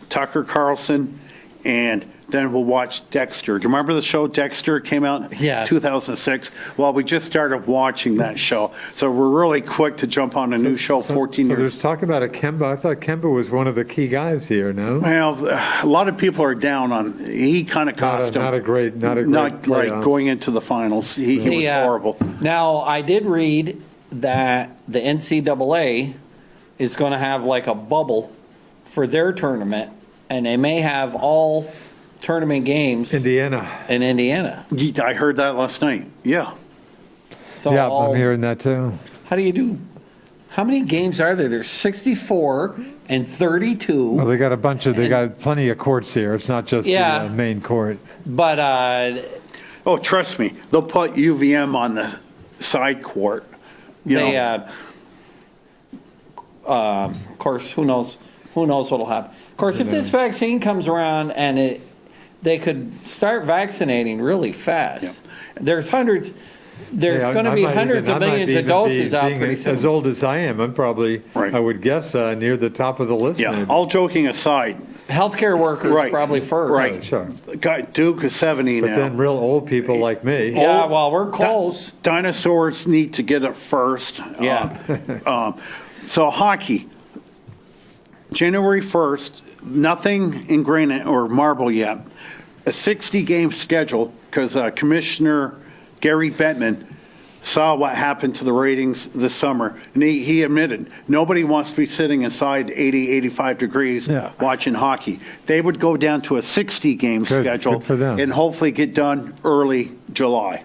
Tucker Carlson and then we'll watch Dexter. Do you remember the show Dexter came out in 2006? Well, we just started watching that show. So we're really quick to jump on a new show 14 So years. there's talk about a Kemba. I thought Kemba was one of the key guys here, no? Well, a lot of people are down on. He kind of cost him. Not a great Not right playoff. going into the finals. He was horrible. Now, I did read that the NCAA is going to have like a bubble for their tournament, and they may have all tournament games Indiana. in Indiana. I heard that last night. Yeah. So Yeah, I'm hearing that too. how do you do? How many games are there? There's 64 and 32. Well, they got plenty of courts here. It's not just the main court. But Oh, trust me, they'll put UVM on the side court. Of course, who knows what'll happen. Of course, if this vaccine comes around and they could start vaccinating really fast. There's hundreds. There's going to be hundreds of millions of doses out pretty soon. As old as I am, I'm probably, I would guess, near the top of the list. Yeah, maybe. all joking aside. Healthcare workers probably first. Right. Sure. Duke is 70 But now. then real old people like me. Yeah, well, we're close. Dinosaurs need to get it first. Yeah. So hockey, January 1st, nothing in granite or marble yet. A 60-game schedule because Commissioner Gary Bettman saw what happened to the ratings this summer, and he admitted nobody wants to be sitting inside 80, 85 degrees Yeah. watching hockey. They would go down to a 60-game schedule good for them. and hopefully get done early July.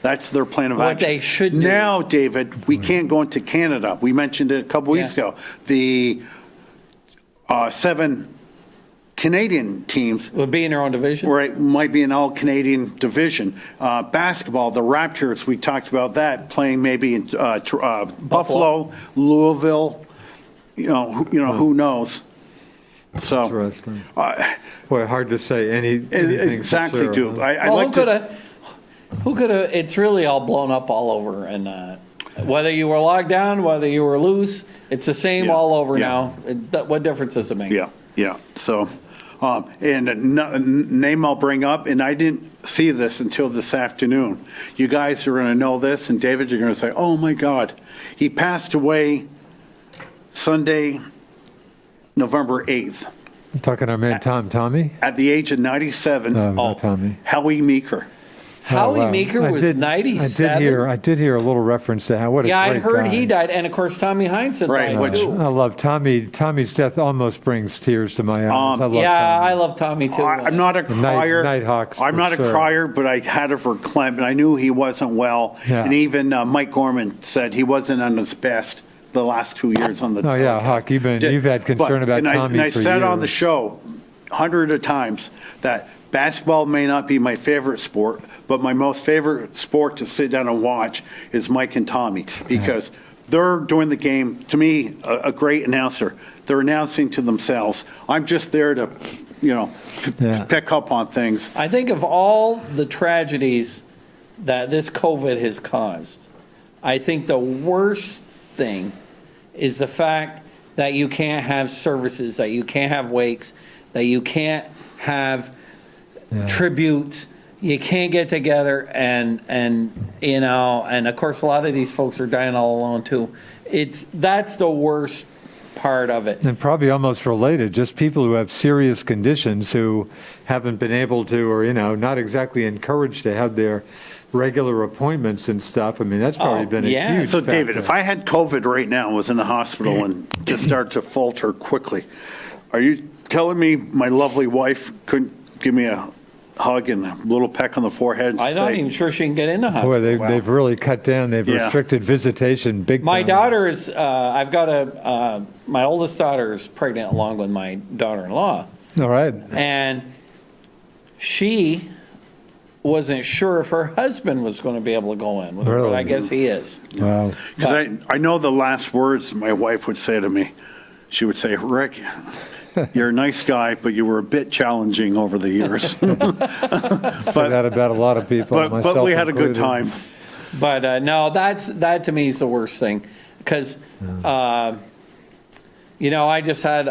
That's their plan of What action. they should do. Now, David, we can't go into Canada. We mentioned it a couple weeks Yeah. ago. The 7 Canadian teams Would be in their own division. right, might be an all-Canadian division. Basketball, the Raptors, we talked about that, playing maybe in Buffalo, Louisville, who knows? So, Interesting. Boy, hard to say anything for exactly, sure. dude. I'd Well, like who could have, it's really all blown up all over. And whether you were locked down, whether you were loose, it's the same Yeah, all over yeah. now. What difference does it make? Yeah. So, and a name I'll bring up, and I didn't see this until this afternoon. You guys are going to know this, and David, you're going to say, oh my God. He passed away Sunday, November 8th, I'm talking our man Tommy? at the age of 97, Not Tommy. Howie Meeker. Howie Oh, wow. Meeker was 97. I did hear a little reference to how, what a Yeah, I'd great heard guy. he died. And of course, Tommy Heinsohn Right, died which- too. I love Tommy. Tommy's death almost brings tears to my eyes. I love Yeah, Tommy. I love Tommy too. I'm not a crier. Nighthawks, I'm for not a sure. crier, but I had it for Clem, and I knew he wasn't well. Yeah. And even Mike Gorman said he wasn't on his best the last 2 years on the Oh, yeah, telecast. Huck, you've had concern about and Tommy I for said on the years. show 100 of times that basketball may not be my favorite sport, but my most favorite sport to sit down and watch is Mike and Tommy, because they're doing the game, to me, a great announcer. They're announcing to themselves. I'm just there to, Yeah. pick up on things. I think of all the tragedies that this COVID has caused, I think the worst thing is the fact that you can't have services, that you can't have wakes, that you can't have tributes, you can't get together and of course a lot of these folks are dying all alone too. That's the worst part of it. And probably almost related, just people who have serious conditions who haven't been able to, or, not exactly encouraged to have their regular appointments and stuff. I mean, that's probably been a yeah. huge So, factor. David, if I had COVID right now, was in the hospital and just started to falter quickly, are you telling me my lovely wife couldn't give me a hug and a little peck on the forehead and I'm not say, even sure she can get in the hospital. Boy, they've really cut down. They've Yeah. restricted visitation big time. My daughter is, I've got my oldest daughter is pregnant along with my daughter-in-law. All right. And she wasn't sure if her husband was going to be able to go in with her, but Really? I guess he is. Wow. because I know the last words my wife would say to me. She would say, Rick, you're a nice guy, but you were a bit challenging over the years. Say that about a lot of people, but myself we had a good included. time. But no, that to me is the worst thing. Because, I just had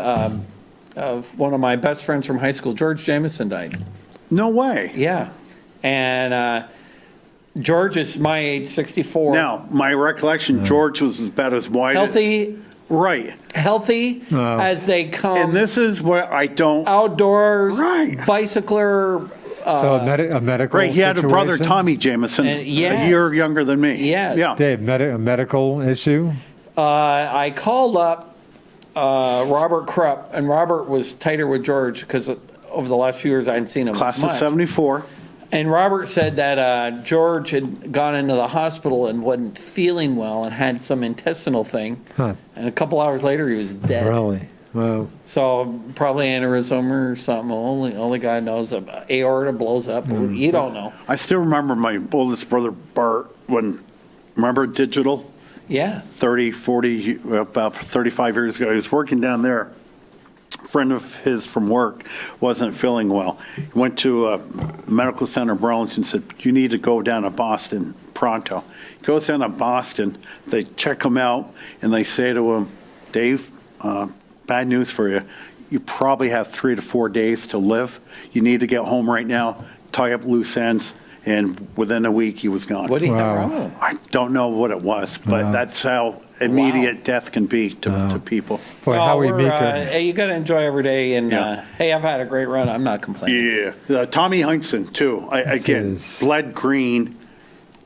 one of my best friends from high school, George Jameson, died. No way. Yeah. And George is my age, 64. Now, my recollection, George was about as wide. Healthy Right. as they come. And this is where I don't. Outdoors, Right. bicycler. So a medical Right, he had a brother, situation? Tommy Jameson, And a yes. year younger than me. Yeah. Yeah. Dave, a medical issue? I called up Robert Krupp, and Robert was tighter with George because over the last few years I hadn't seen him Class as of much. 74. And Robert said that George had gone into the hospital and wasn't feeling well and had some intestinal thing. Huh. And a couple hours later, he was dead. Really? Wow. So probably aneurysm or something. Only God knows. Aorta blows up. You don't know. I still remember my oldest brother, Bart, remember Digital? Yeah. 30, 40, about 35 years ago. He was working down there. A friend of his from work wasn't feeling well. He went to a medical center in Burlington and said, you need to go down to Boston pronto. He goes down to Boston. They check him out, and they say to him, Dave, bad news for you. You probably have 3 to 4 days to live. You need to get home right now, tie up loose ends. And within a week, he was gone. What do you have Wow. wrong with him? I don't know what it was, but that's how immediate death can be to people. Boy, Well, Howie we're, Meeker. hey, you got to enjoy every day. And Yeah. hey, I've had a great run. I'm not complaining. Yeah. Tommy Heinsohn, too. Again, Jeez. bled green,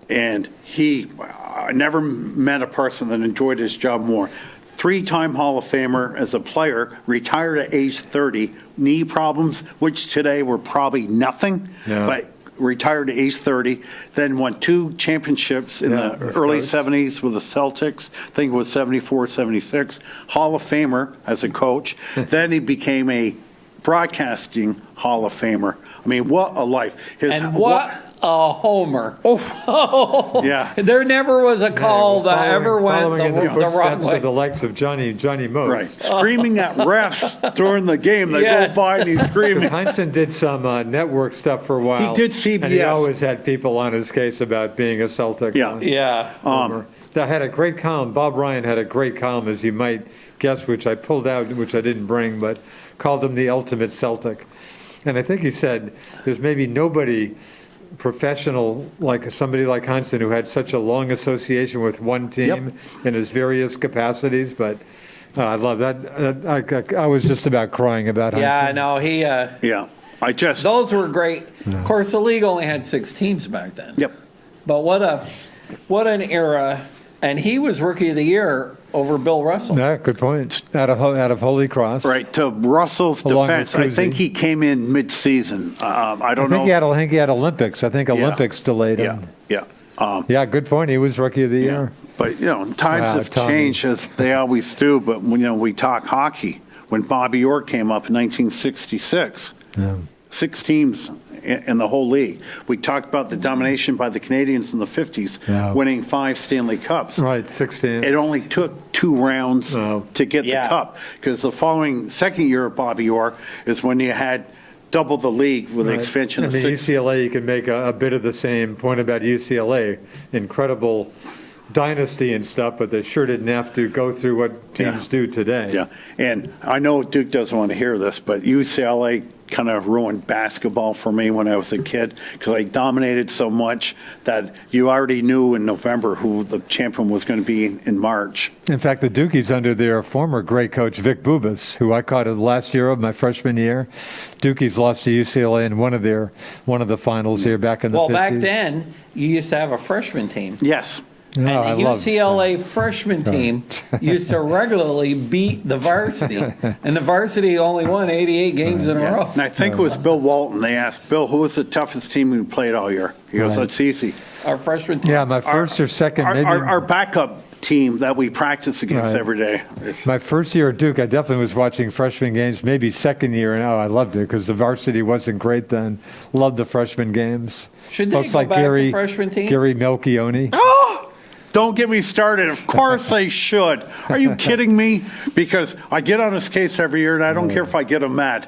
And I never met a person that enjoyed his job more. 3-time Hall of Famer as a player, retired at age 30, knee problems, which today were probably nothing, Yeah. but retired at age 30, then won 2 championships in Yeah, the that's early right. 70s with the Celtics. I think it was 74, 76. Hall of Famer as a coach. Then he became a broadcasting Hall of Famer. I mean, what a life. And what a homer. Oh, yeah. There never was a call that ever went Following in the the wrong footsteps way. of the likes of Johnny Moats. Right. Screaming at refs during the game. They Yes. go by and he's screaming. Heinsohn did some network stuff for a while. He did CBS. And he always had people on his case about being a Celtic. Yeah. Yeah. That had a great column. Bob Ryan had a great column, as you might guess, which I pulled out, which I didn't bring, but called him the ultimate Celtic. And I think he said there's maybe nobody professional like somebody like Heinsohn who had such a long association with one team in his various capacities. But I love that. I was just about crying about Heinsohn. Yeah, no, he, Yeah. those were great. Of course, the league only had 6 teams back then. Yep. But what an era. And he was Rookie of the Year over Bill Russell. Yeah, good point. Out of Holy Cross. Right. To Russell's Along with defense, I think Cousy. he came in mid-season. I don't know. I think he had Olympics. I think Olympics delayed Yeah. him. Yeah. Yeah, good point. He was Rookie of the Year. But, times have Tommy. changed as they always do. But, when we talk hockey, when Bobby Orr came up in 1966, 6 teams in the whole league. We talked about the domination by the Canadians in the 50s, winning 5 Stanley Cups. Right, 16. It only took 2 rounds to get the cup, because the following second year of Bobby Orr is when you had double the league with the expansion of 6. UCLA, you can make a bit of the same point about UCLA. Incredible dynasty and stuff, but they sure didn't have to go through what teams do today. Yeah, and I know Duke doesn't want to hear this, but UCLA kind of ruined basketball for me when I was a kid, because I dominated so much that you already knew in November who the champion was going to be in March. In fact, the Dukies under their former great coach, Vic Bubas, who I caught last year of my freshman year, Dukies lost to UCLA in one of the finals here back in the 50s. Well, back then, you used to have a freshman team. Yes. And I the love UCLA freshman team used to regularly beat the varsity. And the varsity only won 88 games in a row. And I think it was Bill Walton. They asked, Bill, who was the toughest team we played all year? He goes, that's easy. Our freshman team. Yeah, my first or second, maybe. Our backup team that we practice against every day. My first year at Duke, I definitely was watching freshman games. Maybe second year, and I loved it because the varsity wasn't great then. Loved the freshman games. Should they Folks go like back to Gary, freshman teams? Gary Melchione. Don't get me started. Of course they should. Are you kidding me? Because I get on his case every year, and I don't care if I get him mad.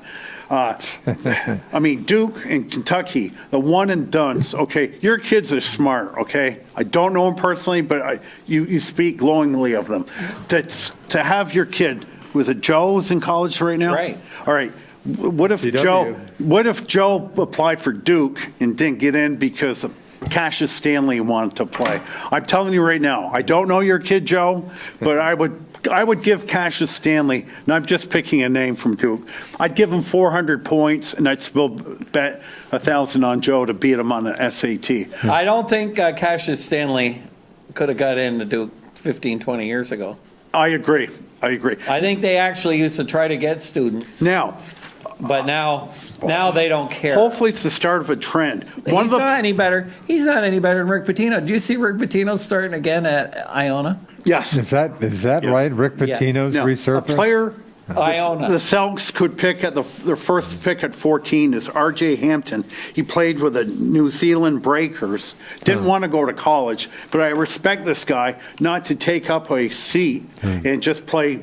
I mean, Duke and Kentucky, the one and dones, okay? Your kids are smart, okay? I don't know them personally, but you speak glowingly of them. To have your kid, was it Joe's in college right now? Right. All right. What if Joe applied for Duke and didn't get in because Cassius Stanley wanted to play? I'm telling you right now, I don't know your kid, Joe, but I would give Cassius Stanley, and I'm just picking a name from Duke, I'd give him 400 points, and I'd still bet 1,000 on Joe to beat him on an SAT. I don't think Cassius Stanley could have got into Duke 15, 20 years ago. I agree. I think they actually used to try to get students. Now, But now they don't care. hopefully it's the start of a trend. He's not any better. He's not any better than Rick Pitino. Do you see Rick Pitino starting again at Iona? Yes. Is that Yeah. right? Rick Pitino's Now, resurfaced? a player Iona. the Celtics could pick at their first pick at 14 is R.J. Hampton. He played with the New Zealand Breakers. Didn't want to go to college, but I respect this guy not to take up a seat and just play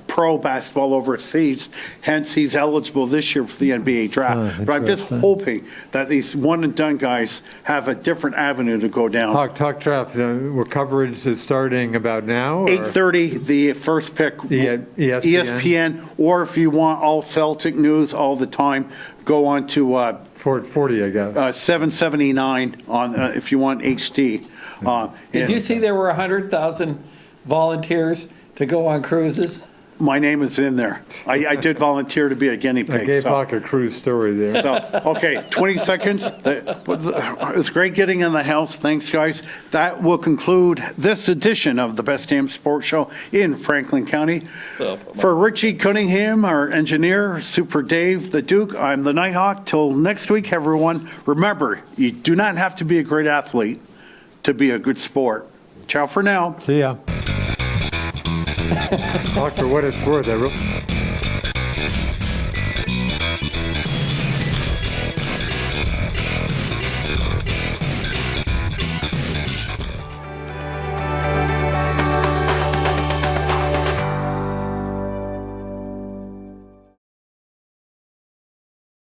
pro basketball overseas. Hence, he's eligible this year for the NBA draft. But I'm just hoping that these one-and-done guys have a different avenue to go down. Talk draft. Where coverage is starting about now? Or? 8:30, the first pick, ESPN, or if you want all Celtic news all the time, go on to 40, I guess. 779 on if you want HD. Did you see there were 100,000 volunteers to go on cruises? My name is in there. I did volunteer to be a guinea I pig. gave so- Hawk a cruise story there. So, okay, 20 seconds. It was great getting in the house. Thanks, guys. That will conclude this edition of the Best Damn Sports Show in Franklin County. For Richie Cunningham, our engineer, Super Dave, the Duke, I'm the Nighthawk. Till next week, everyone, remember, you do not have to be a great athlete to be a good sport. Ciao for now. See ya. Hawk, for what it's worth,